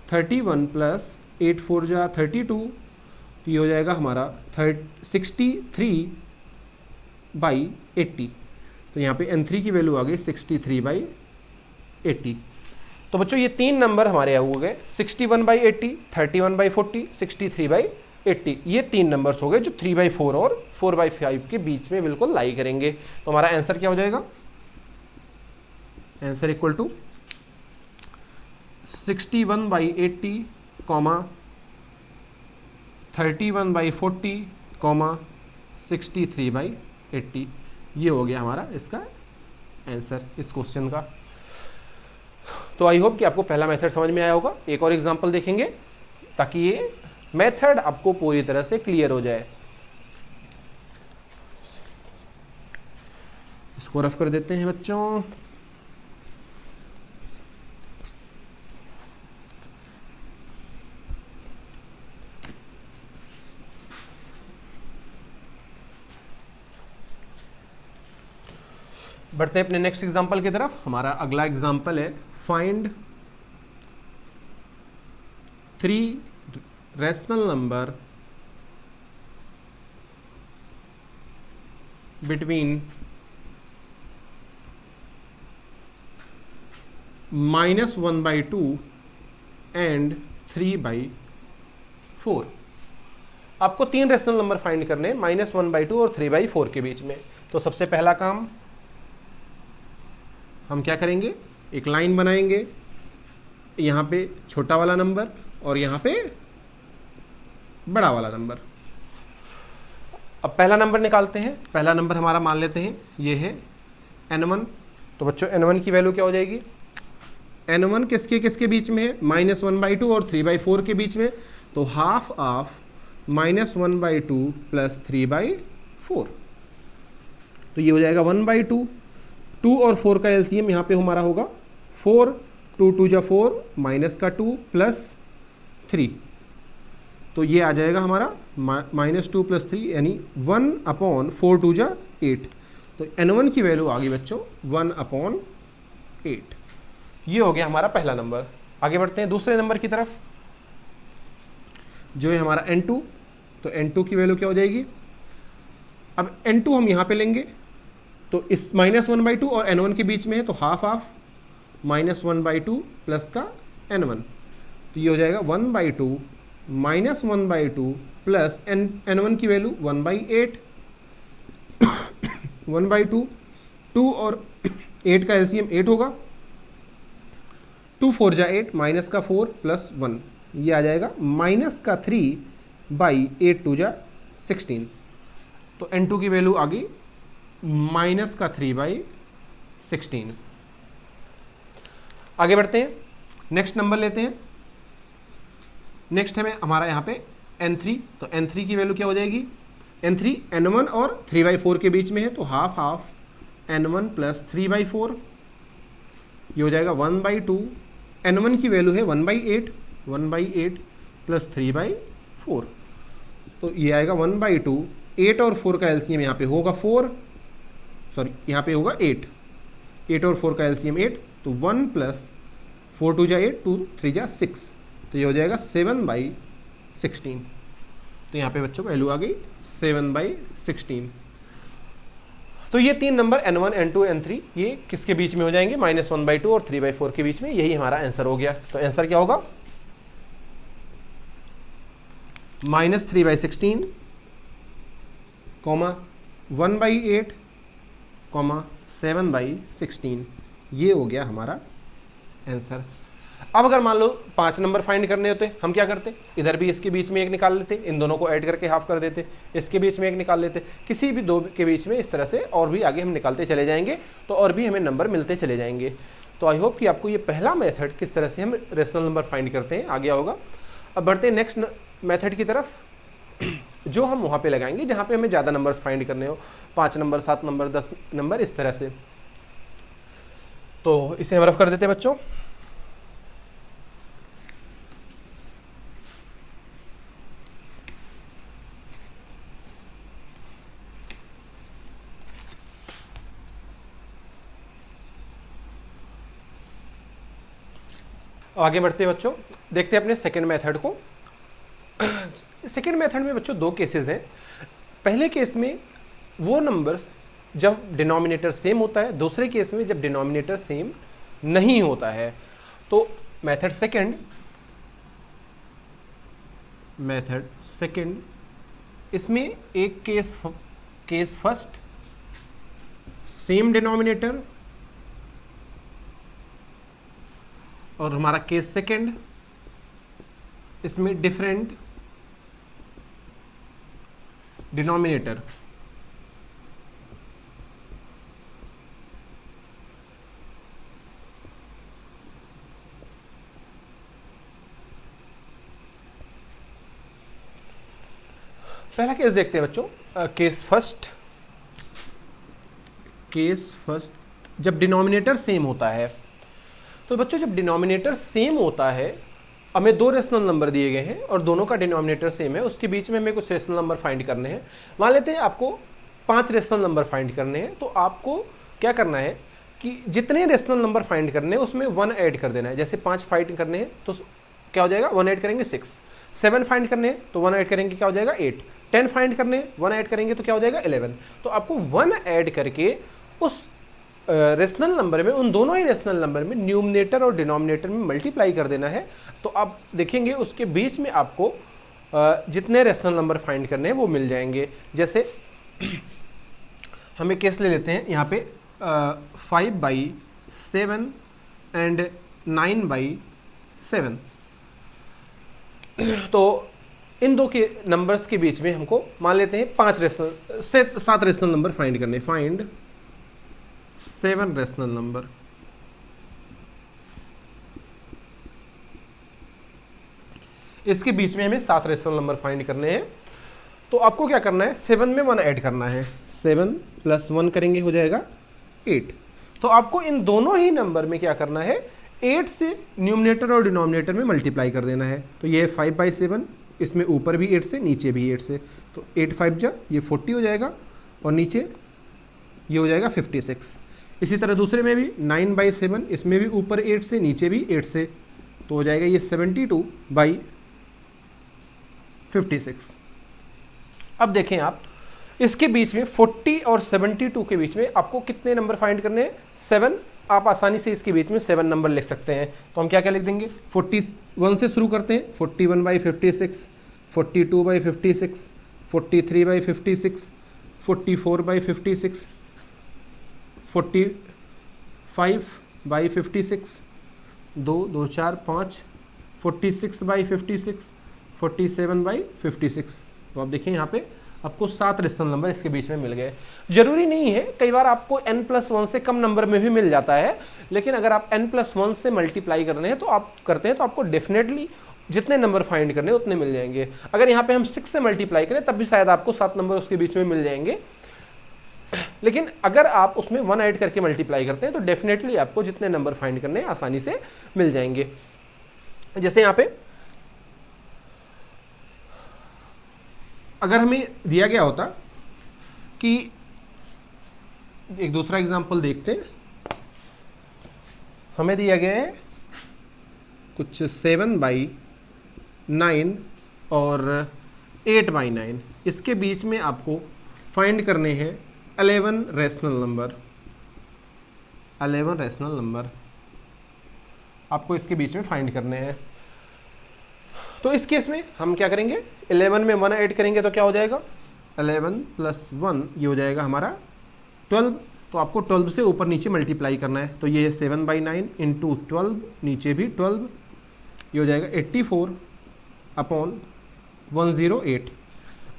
31 प्लस 8 4 जा 32। तो ये हो जाएगा हमारा 63/80। तो यहाँ पे N3 की वैल्यू आ गई 63/80। तो बच्चों ये तीन नंबर हमारे हो गए 61/80, 31/40, 63/80। ये तीन नंबर्स हो गए जो 3/4 और 4/5 के बीच में बिल्कुल लाई करेंगे। तो हमारा आंसर क्या हो जाएगा, आंसर इक्वल टू 61/80, 31/40, 63/80। ये हो गया हमारा इसका आंसर इस क्वेश्चन का। तो आई होप कि आपको पहला मेथड समझ में आया होगा। एक और एग्जांपल देखेंगे ताकि ये मेथड आपको पूरी तरह से क्लियर हो जाए। इसको रफ कर देते हैं बच्चों। बढ़ते हैं अपने नेक्स्ट एग्जांपल की तरफ। हमारा अगला एग्जांपल है find 3 rational number between -1/2 and 3/4। आपको 3 रैशनल नंबर फाइंड करने -1/2 और 3/4 के बीच में। तो सबसे पहला काम हम क्या करेंगे, एक लाइन बनाएंगे, यहाँ पे छोटा वाला नंबर और यहाँ पे बड़ा वाला नंबर। अब पहला नंबर निकालते हैं। पहला नंबर हमारा मान लेते हैं ये है n1। तो बच्चों n1 की वैल्यू क्या हो जाएगी, n1 किसके किसके बीच में है, -1/2 और 3/4 के बीच में। तो हाफ ऑफ -1/2 + 3/4, तो ये हो जाएगा 1/2। 2 और 4 का एलसीएम यहाँ पे हमारा होगा 4, 2 2 जा 4 -2 + 3, तो ये आ जाएगा हमारा -2 + 3 यानी 1/4 2 जा 8। तो n1 की वैल्यू आ गई बच्चों 1/8। ये हो गया हमारा पहला नंबर। आगे बढ़ते हैं दूसरे नंबर की तरफ, जो है हमारा n2। तो n2 की वैल्यू क्या हो जाएगी, अब n2 हम यहाँ पे लेंगे, तो इस -1/2 और n1 के बीच में है, तो हाफ ऑफ -1/2 प्लस का n1, तो ये हो जाएगा 1/2 -1/2 प्लस n1 की वैल्यू 1/8। 1/2, 2 और 8 का एलसीएम 8 होगा, 2 4 जा 8 -4 + 1, ये आ जाएगा -3/8 2 जा 16। तो n2 की वैल्यू आ गई -3/16। आगे बढ़ते हैं, नेक्स्ट नंबर लेते हैं। नेक्स्ट है हमारा यहाँ पे n3। तो n3 की वैल्यू क्या हो जाएगी, n3 n1 और 3/4 के बीच में है, तो हाफ ऑफ n1 + 3/4, ये हो जाएगा 1/2। n1 की वैल्यू है 1/8, 1/8 + 3/4, तो ये आएगा 1/2। 8 और 4 का एलसीएम यहाँ पे होगा 4, सॉरी यहाँ पे होगा 8। 8 और 4 का एलसीएम 8, तो 1 + 4 2 जा 8, 2 3 जा 6, तो ये हो जाएगा 7/16। तो यहाँ पे बच्चों को वैल्यू आ गई 7/16। तो ये 3 नंबर n1 n2 n3 ये किसके बीच में हो जाएंगे, -1/2 और 3/4 के बीच में। यही हमारा आंसर हो गया। तो आंसर क्या होगा, -3/16, 1/8, 7/16, ये हो गया हमारा आंसर। अब अगर मान लो 5 नंबर फाइंड करने होते, हम क्या करते, इधर भी इसके बीच में एक निकाल लेते, इन दोनों को ऐड करके हाफ कर देते, इसके बीच में एक निकाल लेते, किसी भी दो के बीच में, इस तरह से और भी आगे हम निकालते चले जाएंगे, तो और भी हमें नंबर मिलते चले जाएंगे। तो आई होप कि आपको ये पहला मेथड किस तरह से हम रेशनल नंबर फाइंड करते हैं आ गया होगा। अब बढ़ते हैं नेक्स्ट मेथड की तरफ, जो हम वहाँ पे लगाएंगे जहाँ पे हमें ज़्यादा नंबर्स फाइंड करने हो, 5 नंबर 7 नंबर 10 नंबर इस तरह से। तो इसे हम रफ कर देते हैं बच्चों। आगे बढ़ते हैं बच्चों, देखते हैं अपने सेकंड मेथड को। सेकंड मेथड में बच्चों 2 केसेस हैं। पहले केस में वो नंबर्स जब डिनोमिनेटर सेम होता है, दूसरे केस में जब डिनोमिनेटर सेम नहीं होता है। तो मेथड सेकंड इसमें एक केस फर्स्ट सेम डिनोमिनेटर, और हमारा केस सेकंड इसमें डिफरेंट डिनोमिनेटर। पहला केस देखते हैं बच्चों, केस फर्स्ट जब डिनोमिनेटर सेम होता है। तो बच्चों जब डिनोमिनेटर सेम होता है, हमें दो रेशनल नंबर दिए गए हैं और दोनों का डिनोमिनेटर सेम है, उसके बीच में हमें कुछ रेशनल नंबर फाइंड करने हैं। मान लेते हैं आपको 5 रेशनल नंबर फाइंड करने हैं। तो आपको क्या करना है कि जितने रेशनल नंबर फाइंड करने हैं उसमें 1 ऐड कर देना है। जैसे 5 फाइंड करने हैं तो क्या हो जाएगा, 1 ऐड करेंगे 6। 7 फाइंड करने हैं तो 1 ऐड करेंगे, क्या हो जाएगा 8। 10 फाइंड करने हैं 1 ऐड करेंगे तो क्या हो जाएगा 11। तो आपको 1 ऐड करके उस रेशनल नंबर में, उन दोनों ही रेशनल नंबर में न्यूमरेटर और डिनोमिनेटर में मल्टीप्लाई कर देना है। तो आप देखेंगे उसके बीच में आपको जितने रेशनल नंबर फाइंड करने हैं वो मिल जाएंगे। जैसे हमें केस ले लेते हैं यहाँ पे 5/7 एंड 9/7। तो इन दो के नंबर्स के बीच में हमको मान लेते हैं 7 रेशनल नंबर फाइंड करने। Find 7 rational number. इसके बीच में हमें 7 रेशनल नंबर फाइंड करने हैं। तो आपको क्या करना है, 7 में 1 ऐड करना है। 7 + 1 करेंगे हो जाएगा 8। तो आपको इन दोनों ही नंबर में क्या करना है, 8 से न्यूमरेटर और डिनोमिनेटर में मल्टीप्लाई कर देना है। तो ये 5/7, इसमें ऊपर भी 8 से नीचे भी 8 से, तो 8 5 जा ये 40 हो जाएगा और नीचे ये हो जाएगा 56। इसी तरह दूसरे में भी 9/7, इसमें भी ऊपर 8 से नीचे भी 8 से, तो हो जाएगा ये 72/56। अब देखें आप, इसके बीच में 40 और 72 के बीच में आपको कितने नंबर फाइंड करने हैं, 7। आप आसानी से इसके बीच में 7 नंबर लिख सकते हैं। तो हम क्या क्या लिख देंगे, 41 से शुरू करते हैं, 41/56, 42/56, 43/56, 44/56, 45/56, 2 2 4 5, 46/56, 47/56। तो आप देखिए यहाँ पे आपको 7 रेशनल नंबर इसके बीच में मिल गए। जरूरी नहीं है, कई बार आपको n+1 से कम नंबर में भी मिल जाता है, लेकिन अगर आप n+1 से मल्टीप्लाई करने हैं तो आप करते हैं तो आपको डेफिनेटली जितने नंबर फाइंड करने उतने मिल जाएंगे। अगर यहाँ पे हम 6 से मल्टीप्लाई करें तब भी शायद आपको 7 नंबर उसके बीच में मिल जाएंगे, लेकिन अगर आप उसमें 1 ऐड करके मल्टीप्लाई करते हैं तो डेफिनेटली आपको जितने नंबर फाइंड करने हैं आसानी से मिल जाएंगे। जैसे यहाँ पे अगर हमें दिया गया होता कि, एक दूसरा एग्जांपल देखते हैं, हमें दिया गया है कुछ 7/9 और 8/9, इसके बीच में आपको फाइंड करने हैं 11 रेशनल नंबर। 11 रेशनल नंबर आपको इसके बीच में फाइंड करने हैं। तो इस केस में हम क्या करेंगे, 11 में 1 ऐड करेंगे तो क्या हो जाएगा, 11 + 1 ये हो जाएगा हमारा 12। तो आपको 12 से ऊपर नीचे मल्टीप्लाई करना है। तो ये 7/9 × 12, नीचे भी 12, ये हो जाएगा 84/108।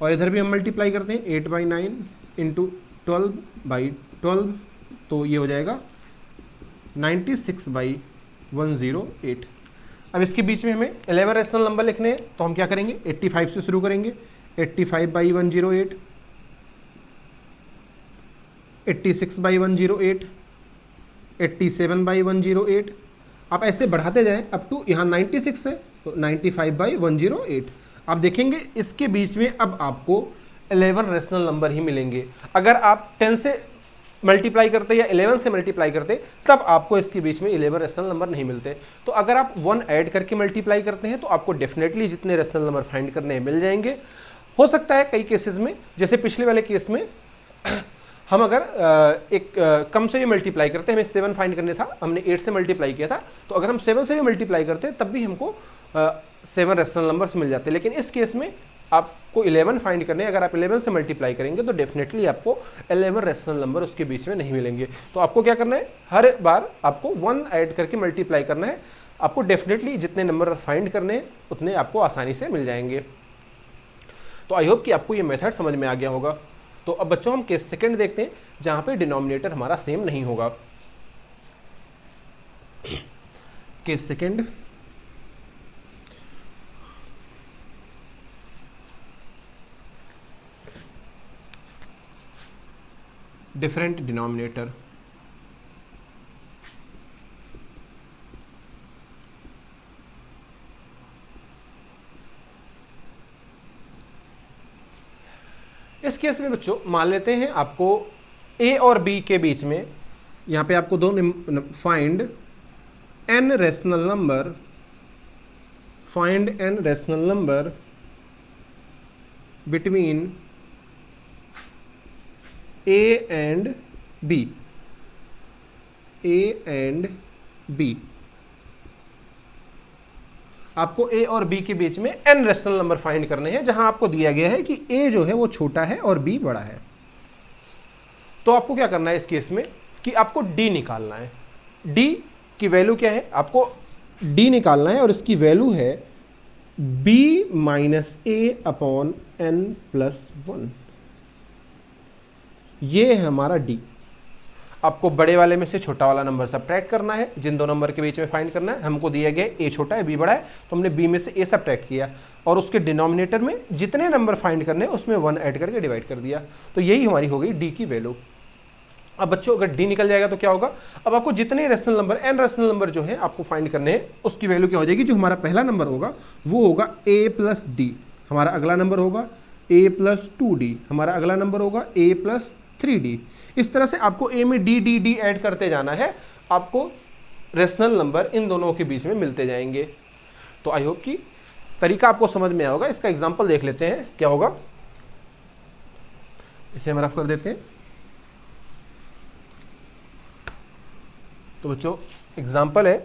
और इधर भी हम मल्टीप्लाई करते हैं, 8/9 × 12/12, तो ये हो जाएगा 96/108। अब इसके बीच में हमें 11 रेशनल नंबर लिखने हैं, तो हम क्या करेंगे, 85 से शुरू करेंगे। 85/108, 86/108, 87/108। आप ऐसे बढ़ाते जाएं अप टू यहाँ 96 है तो 95/108। आप देखेंगे इसके बीच में अब आपको 11 रेशनल नंबर ही मिलेंगे। अगर आप 10 से मल्टीप्लाई करते या 11 से मल्टीप्लाई करते तब आपको इसके बीच में 11 रेशनल नंबर नहीं मिलते। तो अगर आप 1 ऐड करके मल्टीप्लाई करते हैं तो आपको डेफिनेटली जितने रेशनल नंबर फाइंड करने हैं मिल जाएंगे। हो सकता है कई केसेस में, जैसे पिछले वाले केस में हम अगर कम से भी मल्टीप्लाई करते, हमें 7 फाइंड करने था, हमने 8 से मल्टीप्लाई किया था, तो अगर हम 7 से भी मल्टीप्लाई करते तब भी हमको 7 रेशनल नंबर्स मिल जाते। लेकिन इस केस में आपको 11 फाइंड करने, अगर आप 11 से मल्टीप्लाई करेंगे तो डेफिनेटली आपको 11 रेशनल नंबर उसके बीच में नहीं मिलेंगे। तो आपको क्या करना है, हर बार आपको 1 ऐड करके मल्टीप्लाई करना है। आपको डेफिनेटली जितने नंबर फाइंड करने हैं उतने आपको आसानी से मिल जाएंगे। तो आई होप कि आपको ये मेथड समझ में आ गया होगा। तो अब बच्चों हम केस सेकंड देखते हैं जहाँ पे डिनोमिनेटर हमारा सेम नहीं होगा। Case second, different denominator. इस केस में बच्चों मान लेते हैं आपको ए और बी के बीच में, यहां पे आपको दो find an rational number, find an rational number between A and B, A and B. आपको ए और बी के बीच में एन रेशनल नंबर फाइंड करने हैं, जहां आपको दिया गया है कि ए जो है वो छोटा है और बी बड़ा है। तो आपको क्या करना है इस केस में कि आपको डी निकालना है। डी की वैल्यू क्या है, आपको डी निकालना है और इसकी वैल्यू है बी माइनस ए अपॉन एन प्लस 1। ये है हमारा डी। आपको बड़े वाले में से छोटा वाला नंबर सब्ट्रैक्ट करना है, जिन दो नंबर के बीच में फाइंड करना है। हमको दिया गया ए छोटा है बी बड़ा है, तो हमने बी में से ए सब्ट्रैक्ट किया और उसके डिनोमिनेटर में जितने नंबर फाइंड करने उसमें 1 ऐड करके डिवाइड कर दिया। तो यही हमारी हो गई डी की वैल्यू। अब बच्चों अगर डी निकल जाएगा तो क्या होगा, अब आपको जितने rational number N rational number जो है आपको फाइंड करने हैं, उसकी वैल्यू क्या हो जाएगी, जो हमारा पहला नंबर होगा वो होगा ए प्लस डी, हमारा अगला नंबर होगा ए प्लस 2d, हमारा अगला नंबर होगा ए प्लस 3d। इस तरह से आपको ए में डी डी डी ऐड करते जाना है, आपको रेशनल नंबर इन दोनों के बीच में मिलते जाएंगे। तो आई होप कि तरीका आपको समझ में आया होगा। इसका एग्जांपल देख लेते हैं क्या होगा। इसे हम रफ कर देते हैं। तो बच्चों एग्जांपल है,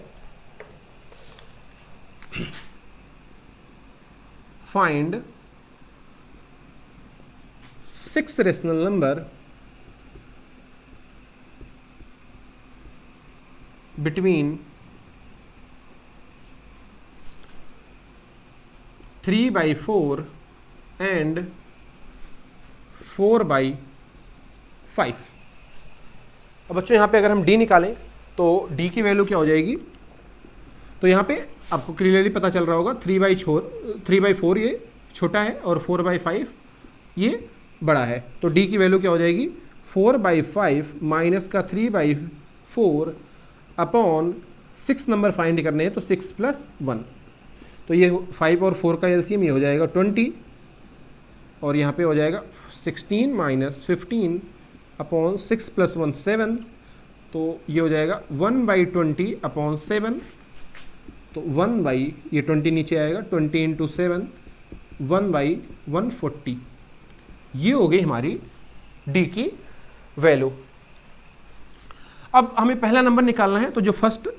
find 6 rational number between 3/4 and 4/5। अब बच्चों यहाँ पे अगर हम d निकालें तो d की वैल्यू क्या हो जाएगी, तो यहाँ पे आपको क्लियरली पता चल रहा होगा 3/4 ये छोटा है और 4/5 ये बड़ा है। तो d की वैल्यू क्या हो जाएगी, 4/5 माइनस का 3/4 अपॉन 6 नंबर फाइंड करने हैं तो 6 + 1। तो ये 5 और 4 का एलसीएम ये हो जाएगा 20 और यहाँ पे हो जाएगा 16 माइनस 15 अपॉन 6 + 1 7। तो ये हो जाएगा 1/20 अपॉन 7। तो 1 ये 20 नीचे आएगा 20 × 7 1/140। ये हो गई हमारी डी की वैल्यू। अब हमें पहला नंबर निकालना है, तो जो फर्स्ट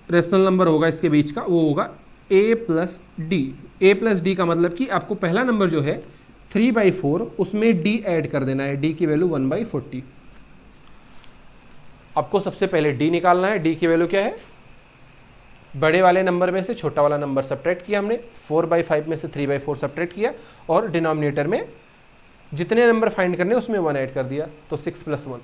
रेशनल नंबर होगा इसके बीच का वो होगा a plus D. a plus D का मतलब कि आपको पहला नंबर जो है 3/4 उसमें d ऐड कर देना है, d की वैल्यू 1/40। आपको सबसे पहले d निकालना है। d की वैल्यू क्या है, बड़े वाले नंबर में से छोटा वाला नंबर सब्ट्रैक्ट किया हमने, 4/5 में से 3/4 सब्ट्रैक्ट किया और डिनोमिनेटर में जितने नंबर फाइंड करने उसमें 1 ऐड कर दिया, तो 6 + 1।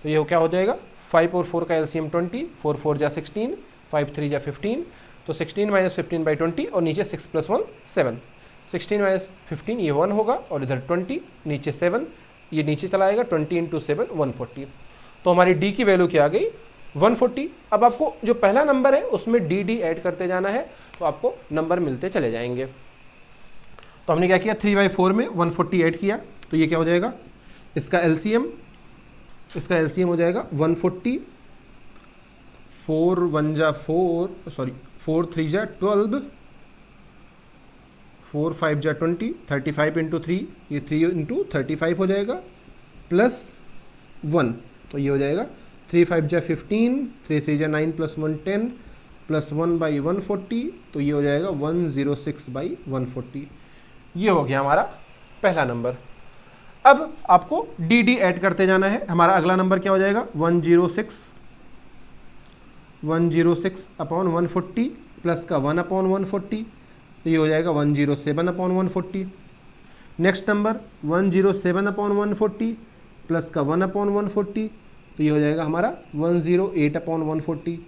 तो ये क्या हो जाएगा, 5 और 4 का एलसीएम 20, 4 4 जा 16, 5 3 जा 15। तो 16 - 15/20 और नीचे 6 + 1 7। 16 - 15 ये 1 होगा और इधर 20 नीचे 7, ये नीचे चला आएगा 20 × 7 140। तो हमारी डी की वैल्यू क्या आ गई, 140। अब आपको जो पहला नंबर है उसमें डी डी ऐड करते जाना है, तो आपको नंबर मिलते चले जाएंगे। तो हमने क्या किया, 3/4 में 140 ऐड किया, तो ये क्या हो जाएगा, इसका एलसीएम हो जाएगा 140। 4 1 जा 4, सॉरी 4 3 जा 12, 4 5 जा 20, 35 × 3, ये 3 × 35 हो जाएगा प्लस 1। तो ये हो जाएगा 3 5 जा 15, 3 3 जा 9 + 1 10 प्लस 1/140। तो ये हो जाएगा 106/140। ये हो गया हमारा पहला नंबर। अब आपको डी डी ऐड करते जाना है। हमारा अगला नंबर क्या हो जाएगा, 106 अपॉन 140 प्लस का 1/140। तो ये हो जाएगा 107/140। नेक्स्ट नंबर 107/140 प्लस का 1/140। तो ये हो जाएगा हमारा 108/140।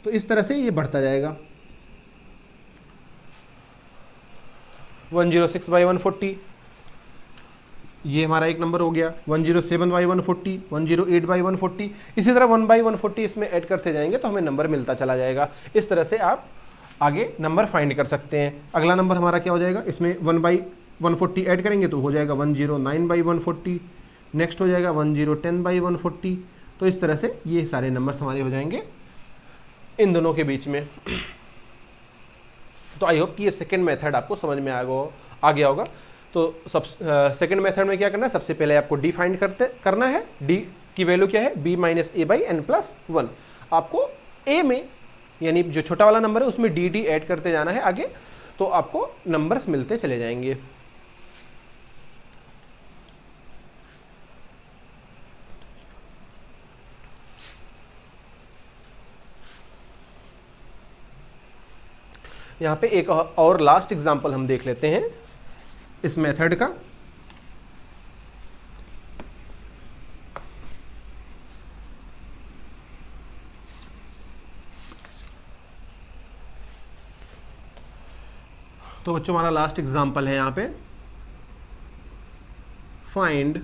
तो इस तरह से ये बढ़ता जाएगा। 106/140 ये हमारा एक नंबर हो गया 107/140, 108/140, इसी तरह 1/140 इसमें ऐड करते जाएंगे तो हमें नंबर मिलता चला जाएगा। इस तरह से आप आगे नंबर फाइंड कर सकते हैं। अगला नंबर हमारा क्या हो जाएगा, इसमें 1/140 ऐड करेंगे तो हो जाएगा 109/140, नेक्स्ट हो जाएगा 1010/140। तो इस तरह से ये सारे नंबर्स हमारे हो जाएंगे इन दोनों के बीच में। तो आई होप कि ये सेकेंड मेथड आपको समझ में आ गया होगा। तो सेकेंड मेथड में क्या करना है, सबसे पहले आपको डी फाइंड करना है। डी की वैल्यू क्या है, b-a/n+1। आपको a में यानी जो छोटा वाला नंबर है उसमें डी ऐड करते जाना है आगे, तो आपको नंबर्स मिलते चले जाएंगे। यहाँ पे एक और लास्ट एग्जांपल हम देख लेते हैं इस मेथड का। तो बच्चों हमारा लास्ट एग्जांपल है यहाँ पे, find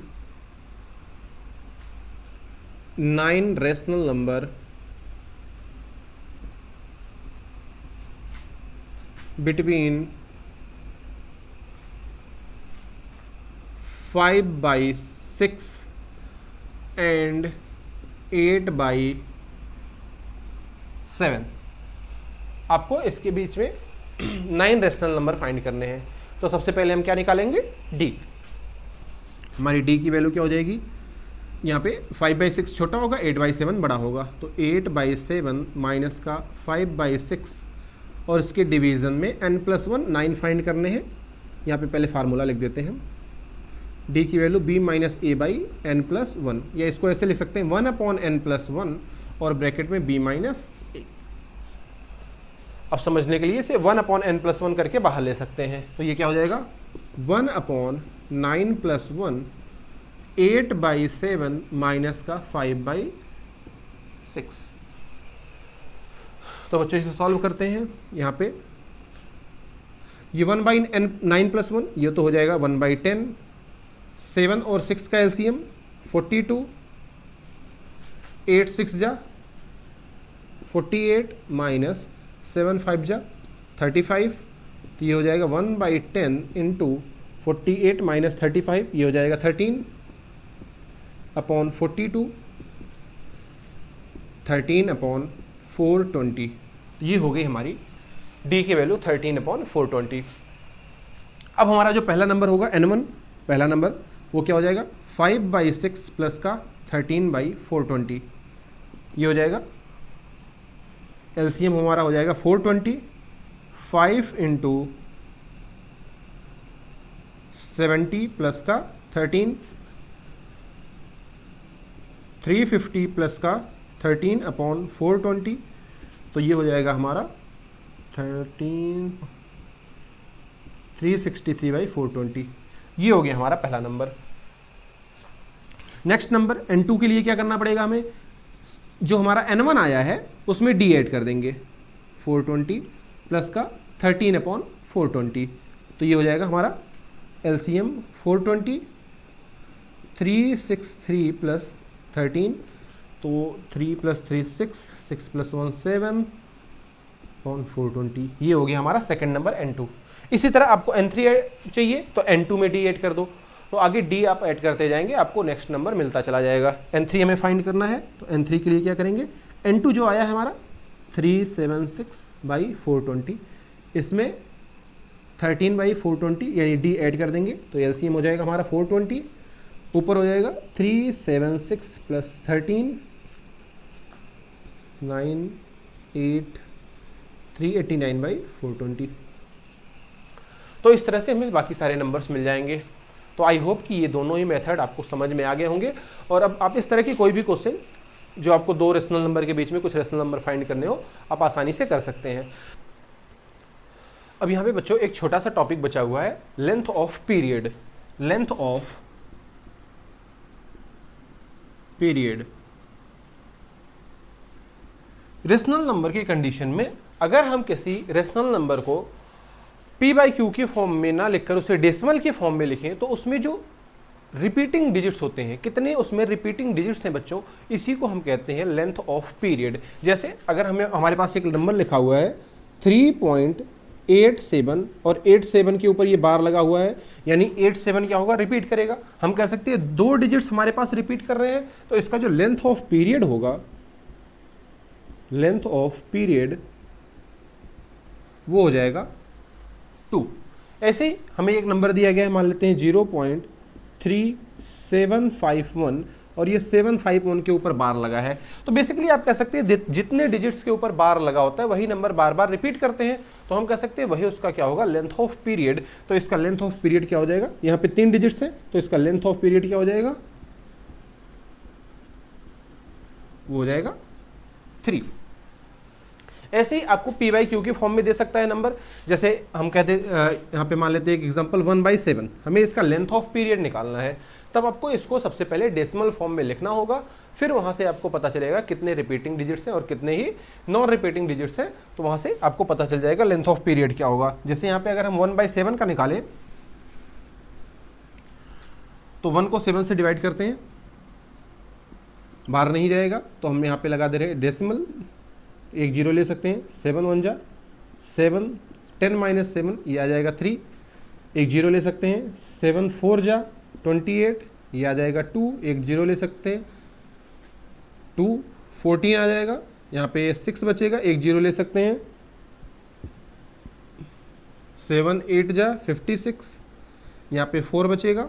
9 rational number between 5/6 and 8/7। आपको इसके बीच में 9 रेशनल नंबर फाइंड करने हैं। तो सबसे पहले हम क्या निकालेंगे, डी। हमारी डी की वैल्यू क्या हो जाएगी, यहाँ पे 5/6 छोटा होगा, 8/7 बड़ा होगा, तो 8/7 माइनस का 5/6 और इसके डिवीज़न में n+1 9 फाइंड करने हैं। यहाँ पे पहले फार्मूला लिख देते हैं, d की वैल्यू b-a/n+1, या इसको ऐसे लिख सकते हैं 1/n+1 और ब्रैकेट में b-a। अब समझने के लिए इसे 1/n+1 करके बाहर ले सकते हैं। तो ये क्या हो जाएगा, 1/9+1 8/7 माइनस का 5/6। तो बच्चों इसे सॉल्व करते हैं। यहाँ पे ये 1/9+1 ये तो हो जाएगा 1/10, 7 और 6 का एलसीएम 42, 8 6 जा 48 माइनस 7 5 जा 35, तो ये हो जाएगा 1/10 इंटू 48 माइनस 35, ये हो जाएगा 13/42, 13/420। तो ये हो गई हमारी d की वैल्यू 13/420। अब हमारा जो पहला नंबर होगा n1, पहला नंबर वो क्या हो जाएगा, 5/6 प्लस का 13/420, ये हो जाएगा एलसीएम हमारा हो जाएगा 420, 5 इंटू 70 प्लस का 13, 350 प्लस का 13/420, तो ये हो जाएगा हमारा 363/420। ये हो गया हमारा पहला नंबर। नेक्स्ट नंबर n2 के लिए क्या करना पड़ेगा हमें, जो हमारा n1 आया है उसमें d ऐड कर देंगे, 420 प्लस का 13/420, तो ये हो जाएगा हमारा एलसीएम 420, 363 प्लस 13, तो 3 + 3 6, 6 + 1 7/420, ये हो गया हमारा सेकंड नंबर n2। इसी तरह आपको n3 चाहिए तो n2 में d ऐड कर दो, तो आगे d आप ऐड करते जाएंगे, आपको नेक्स्ट नंबर मिलता चला जाएगा। n3 हमें फाइंड करना है, तो n3 के लिए क्या करेंगे, n2 जो आया है हमारा 376/420, इसमें 13/420 यानी d ऐड कर देंगे, तो एलसीएम हो जाएगा हमारा 420, ऊपर हो जाएगा 376 प्लस 13 389/420। तो इस तरह से हमें बाकी सारे नंबर्स मिल जाएंगे। तो आई होप कि ये दोनों ही मेथड आपको समझ में आ गए होंगे। और अब आप इस तरह की कोई भी क्वेश्चन जो आपको दो रेशनल नंबर के बीच में कुछ रेशनल नंबर फाइंड करने हो, आप आसानी से कर सकते हैं। अब यहाँ पे बच्चों एक छोटा सा टॉपिक बचा हुआ है, length of period. Length of period rational number की कंडीशन में अगर हम किसी रेशनल नंबर को p/q के फॉर्म में ना लिखकर उसे डेसिमल के फॉर्म में लिखें, तो उसमें जो रिपीटिंग डिजिट्स होते हैं, कितने उसमें रिपीटिंग डिजिट्स हैं बच्चों, इसी को हम कहते हैं लेंथ ऑफ पीरियड। जैसे अगर हमें हमारे पास एक नंबर लिखा हुआ है 3.87 और 87 के ऊपर ये बार लगा हुआ है, यानी 87 क्या होगा, रिपीट करेगा। हम कह सकते हैं 2 डिजिट्स हमारे पास रिपीट कर रहे हैं, तो इसका जो लेंथ ऑफ पीरियड होगा, लेंथ ऑफ पीरियड वो हो जाएगा 2। ऐसे ही हमें एक नंबर दिया गया है, मान लेते हैं 0.3751 और ये 751 के ऊपर बार लगा है। तो बेसिकली आप कह सकते हैं जितने डिजिट्स के ऊपर बार लगा होता है वही नंबर बार बार रिपीट करते हैं, तो हम कह सकते हैं वही उसका क्या होगा, लेंथ ऑफ पीरियड। तो इसका लेंथ ऑफ पीरियड क्या हो जाएगा, यहाँ पे 3 डिजिट्स हैं तो इसका लेंथ ऑफ पीरियड क्या हो जाएगा, वो हो जाएगा 3। ऐसे ही आपको पी बाई क्यू के फॉर्म में दे सकता है नंबर। जैसे हम कहते यहाँ पे मान लेते हैं एक एग्जांपल 1/7, हमें इसका लेंथ ऑफ पीरियड निकालना है, तब आपको इसको सबसे पहले डेसिमल फॉर्म में लिखना होगा, फिर वहाँ से आपको पता चलेगा कितने रिपीटिंग डिजिट्स हैं और कितने ही नॉन रिपीटिंग डिजिट्स हैं, तो वहाँ से आपको पता चल जाएगा लेंथ ऑफ पीरियड क्या होगा। जैसे यहाँ पे अगर हम 1/7 का निकालें तो 1 को 7 से डिवाइड करते हैं, बाहर नहीं जाएगा, तो हम यहाँ पे लगा दे रहे हैं डेसिमल, एक जीरो ले सकते हैं, 7 1 जा 7, 10 - 7 ये आ जाएगा 3, एक जीरो ले सकते हैं, 7 4 जा 28 ये आ जाएगा 2, एक जीरो ले सकते हैं 2, 14 आ जाएगा, यहाँ पे 6 बचेगा, एक जीरो ले सकते हैं, 7 8 जा 56, यहाँ पे 4 बचेगा,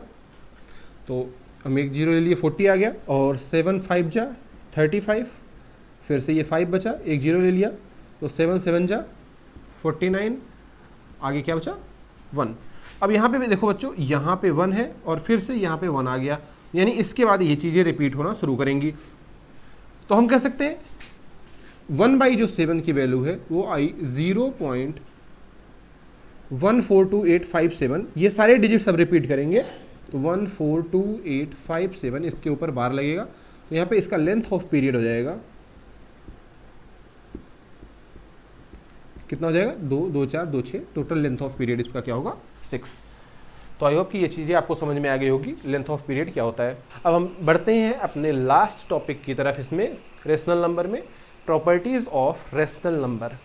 तो हम एक जीरो ले लिए 40 आ गया, और 7 5 जा 35, फिर से ये 5 बचा, एक जीरो ले लिया, तो 7 7 जा 49, आगे क्या बचा 1। अब यहाँ पे भी देखो बच्चों, यहाँ पे 1 है और फिर से यहाँ पे 1 आ गया, यानी इसके बाद ये चीज़ें रिपीट होना शुरू करेंगी। तो हम कह सकते हैं 1/7 की वैल्यू है वो आई 0.142857, ये सारे डिजिट्स अब रिपीट करेंगे, तो 142857 इसके ऊपर बार लगेगा, तो यहाँ पे इसका लेंथ ऑफ पीरियड हो जाएगा, कितना हो जाएगा 2 2 4 2 6, टोटल लेंथ ऑफ पीरियड इसका क्या होगा 6। तो आई होप कि ये चीज़ें आपको समझ में आ गई होगी लेंथ ऑफ पीरियड क्या होता है। अब हम बढ़ते हैं अपने लास्ट टॉपिक की तरफ, इसमें रेशनल नंबर में प्रॉपर्टीज ऑफ रेशनल नंबर।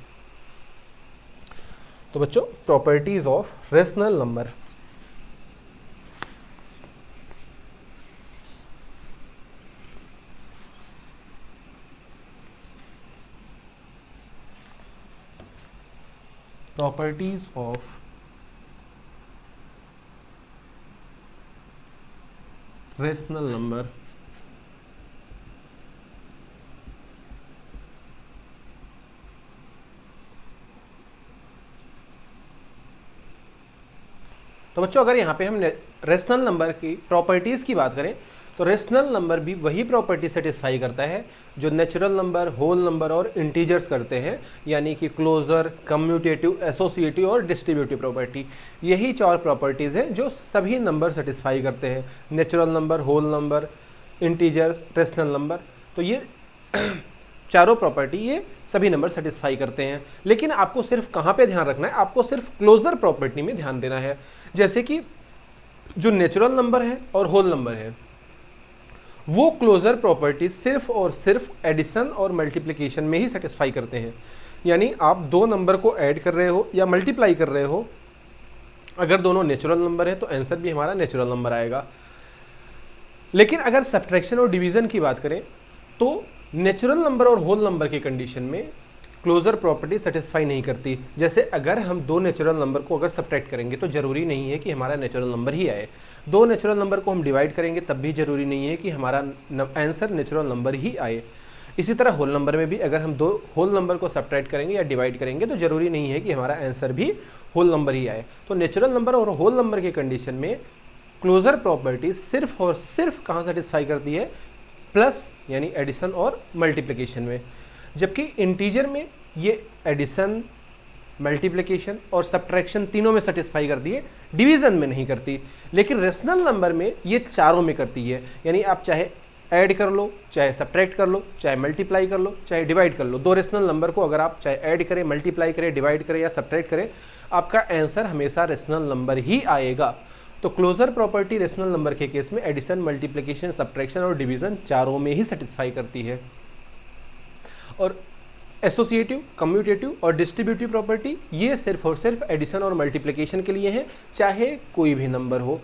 तो बच्चों properties of rational number, properties of rational number। तो बच्चों अगर यहाँ पे हम रेशनल नंबर की प्रॉपर्टीज़ की बात करें तो रेशनल नंबर भी वही प्रॉपर्टी सेटिस्फाई करता है जो नेचुरल नंबर, होल नंबर और इंटीजर्स करते हैं, यानी कि क्लोजर, कम्यूटेटिव, एसोसिएटिव और डिस्ट्रीब्यूटिव प्रॉपर्टी। यही 4 प्रॉपर्टीज़ हैं जो सभी नंबर सेटिस्फाई करते हैं, natural number, whole number, integers, rational number. तो ये चारों प्रॉपर्टी ये सभी नंबर सेटिस्फाई करते हैं। लेकिन आपको सिर्फ कहाँ पे ध्यान रखना है, आपको सिर्फ क्लोजर प्रॉपर्टी में ध्यान देना है। जैसे कि जो नेचुरल नंबर है और होल नंबर है वो क्लोजर प्रॉपर्टी सिर्फ और सिर्फ एडिशन और मल्टीप्लिकेशन में ही सेटिस्फाई करते हैं। यानी आप 2 नंबर को ऐड कर रहे हो या मल्टीप्लाई कर रहे हो, अगर दोनों नेचुरल नंबर है तो आंसर भी हमारा नेचुरल नंबर आएगा। लेकिन अगर सब्ट्रैक्शन और डिवीज़न की बात करें तो नेचुरल नंबर और होल नंबर की कंडीशन में क्लोजर प्रॉपर्टी सेटिस्फाई नहीं करती। जैसे अगर हम 2 नेचुरल नंबर को अगर सब्ट्रैक्ट करेंगे तो ज़रूरी नहीं है कि हमारा नेचुरल नंबर ही आए। 2 नेचुरल नंबर को हम डिवाइड करेंगे तब भी ज़रूरी नहीं है कि हमारा आंसर नेचुरल नंबर ही आए। इसी तरह होल नंबर में भी अगर हम 2 होल नंबर को सब्ट्रैक्ट करेंगे या डिवाइड करेंगे तो ज़रूरी नहीं है कि हमारा आंसर भी होल नंबर ही आए। तो नेचुरल नंबर और होल नंबर के कंडीशन में क्लोजर प्रॉपर्टी सिर्फ और सिर्फ कहाँ सेटिस्फाई करती है, प्लस यानी एडिशन और मल्टीप्लिकेशन में। जबकि इंटीजर में ये एडिशन, मल्टीप्लिकेशन और सब्ट्रैक्शन तीनों में सेटिस्फाई करती है, डिवीज़न में नहीं करती। लेकिन रेशनल नंबर में ये चारों में करती है। यानी आप चाहे ऐड कर लो, चाहे सब्ट्रैक्ट कर लो, चाहे मल्टीप्लाई कर लो, चाहे डिवाइड कर लो, 2 रेशनल नंबर को अगर आप चाहे ऐड करें, मल्टीप्लाई करें, डिवाइड करें या सब्ट्रैक्ट करें, आपका आंसर हमेशा रेशनल नंबर ही आएगा। तो क्लोजर प्रॉपर्टी रेशनल नंबर के केस में एडिशन, मल्टीप्लिकेशन, सब्ट्रैक्शन और डिवीजन चारों में ही सेटिस्फाई करती है। और एसोसिएटिव, कम्यूटेटिव और डिस्ट्रीब्यूटिव प्रॉपर्टी ये सिर्फ और सिर्फ एडिशन और मल्टीप्लिकेशन के लिए है, चाहे कोई भी नंबर हो,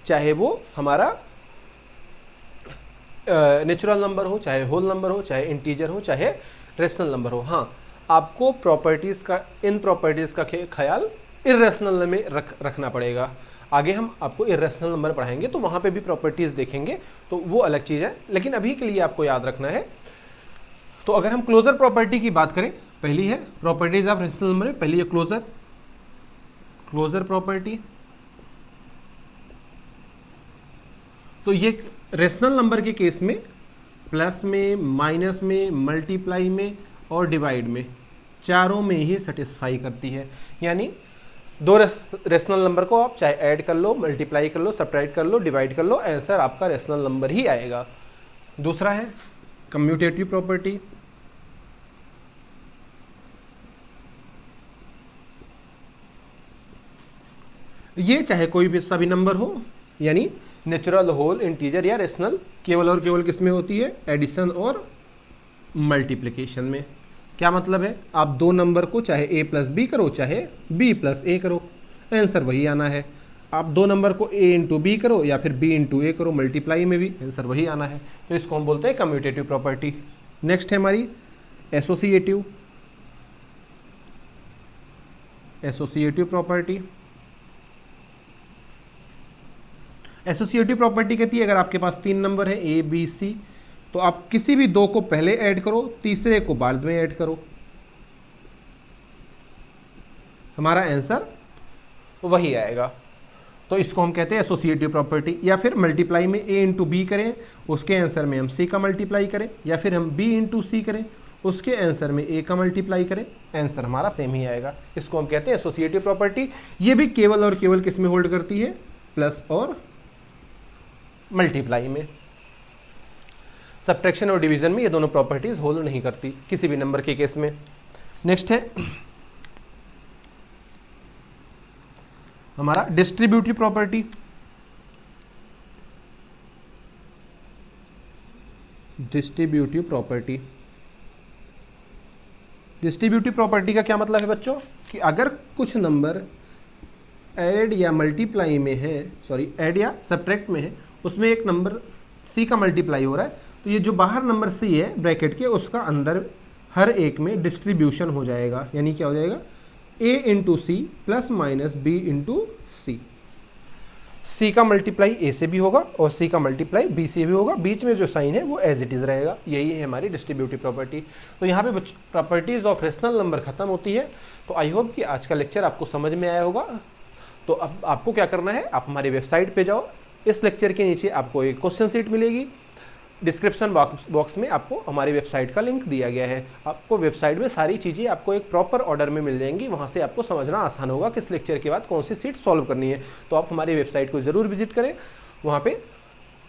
चाहे वो हमारा नेचुरल नंबर हो, चाहे होल नंबर हो, चाहे इंटीजर हो, चाहे रेशनल नंबर हो। हाँ, आपको प्रॉपर्टीज़ का, इन प्रॉपर्टीज़ का ख्याल इर्रेशनल में रखना पड़ेगा। आगे हम आपको इर्रेशनल नंबर पढ़ाएंगे तो वहाँ पे भी प्रॉपर्टीज़ देखेंगे, तो वो अलग चीज़ है, लेकिन अभी के लिए आपको याद रखना है। तो अगर हम क्लोजर प्रॉपर्टी की बात करें, पहली है प्रॉपर्टीज ऑफ रेशनल नंबर, पहली है क्लोजर प्रॉपर्टी। तो ये रेशनल नंबर के केस में प्लस में, माइनस में, मल्टीप्लाई में और डिवाइड में चारों में ही सेटिस्फाई करती है। यानी दो रेशनल नंबर को आप चाहे ऐड कर लो, मल्टीप्लाई कर लो, सब्ट्रैक्ट कर लो, डिवाइड कर लो, आंसर आपका रेशनल नंबर ही आएगा। दूसरा है कम्यूटेटिव प्रॉपर्टी। ये चाहे कोई भी सभी नंबर हो, यानी नेचुरल, होल, इंटीजर या रेशनल, केवल और केवल किस में होती है? एडिशन और मल्टीप्लिकेशन में। क्या मतलब है? आप दो नंबर को चाहे a प्लस बी करो, चाहे b प्लस ए करो, आंसर वही आना है। आप दो नंबर को a इंटू बी करो या फिर b इंटू ए करो, मल्टीप्लाई में भी आंसर वही आना है। तो इसको हम बोलते हैं कम्यूटेटिव प्रॉपर्टी। नेक्स्ट है हमारी एसोसिएटिव प्रॉपर्टी। एसोसिएटिव प्रॉपर्टी कहती है अगर आपके पास तीन नंबर है a b c, तो आप किसी भी दो को पहले ऐड करो, तीसरे को बाद में ऐड करो, हमारा आंसर वही आएगा। तो इसको हम कहते हैं एसोसिएटिव प्रॉपर्टी। या फिर मल्टीप्लाई में a इंटू बी करें, उसके आंसर में हम c का मल्टीप्लाई करें, या फिर हम b इंटू सी करें, उसके आंसर में a का मल्टीप्लाई करें, आंसर हमारा सेम ही आएगा। इसको हम कहते हैं एसोसिएटिव प्रॉपर्टी। ये भी केवल और केवल किस में होल्ड करती है? प्लस और मल्टीप्लाई में। सब्ट्रैक्शन और डिवीजन में ये दोनों प्रॉपर्टीज होल्ड नहीं करती किसी भी नंबर के केस में। नेक्स्ट है हमारा डिस्ट्रीब्यूटिव प्रॉपर्टी। डिस्ट्रीब्यूटिव प्रॉपर्टी का क्या मतलब है बच्चों? कि अगर कुछ नंबर ऐड या मल्टीप्लाई में है, सॉरी ऐड या सब्ट्रैक्ट में है, उसमें एक नंबर c का मल्टीप्लाई हो रहा है, तो ये जो बाहर नंबर c है ब्रैकेट के, उसका अंदर हर एक में डिस्ट्रीब्यूशन हो जाएगा। यानी क्या हो जाएगा? a into C plus minus b into C. c का मल्टीप्लाई a से भी होगा और c का मल्टीप्लाई b से भी होगा, बीच में जो साइन है वो एज इट इज़ रहेगा। यही है हमारी डिस्ट्रीब्यूटिव प्रॉपर्टी। तो यहाँ पे प्रॉपर्टीज़ ऑफ रेशनल नंबर खत्म होती है। तो आई होप कि आज का लेक्चर आपको समझ में आया होगा। तो अब आपको क्या करना है, आप हमारी वेबसाइट पे जाओ, इस लेक्चर के नीचे आपको एक क्वेश्चन शीट मिलेगी, डिस्क्रिप्शन बॉक्स में आपको हमारी वेबसाइट का लिंक दिया गया है। आपको वेबसाइट में सारी चीज़ें आपको एक प्रॉपर ऑर्डर में मिल जाएंगी, वहाँ से आपको समझना आसान होगा किस लेक्चर के बाद कौन सी सीट सॉल्व करनी है। तो आप हमारी वेबसाइट को ज़रूर विजिट करें, वहाँ पे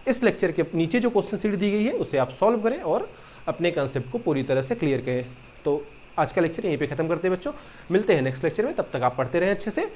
इस लेक्चर के नीचे जो क्वेश्चन शीट दी गई है उसे आप सॉल्व करें और अपने कंसेप्ट को पूरी तरह से क्लियर करें। तो आज का लेक्चर यहीं पर ख़त्म करते हैं बच्चों, मिलते हैं नेक्स्ट लेक्चर में, तब तक आप पढ़ते रहें अच्छे से।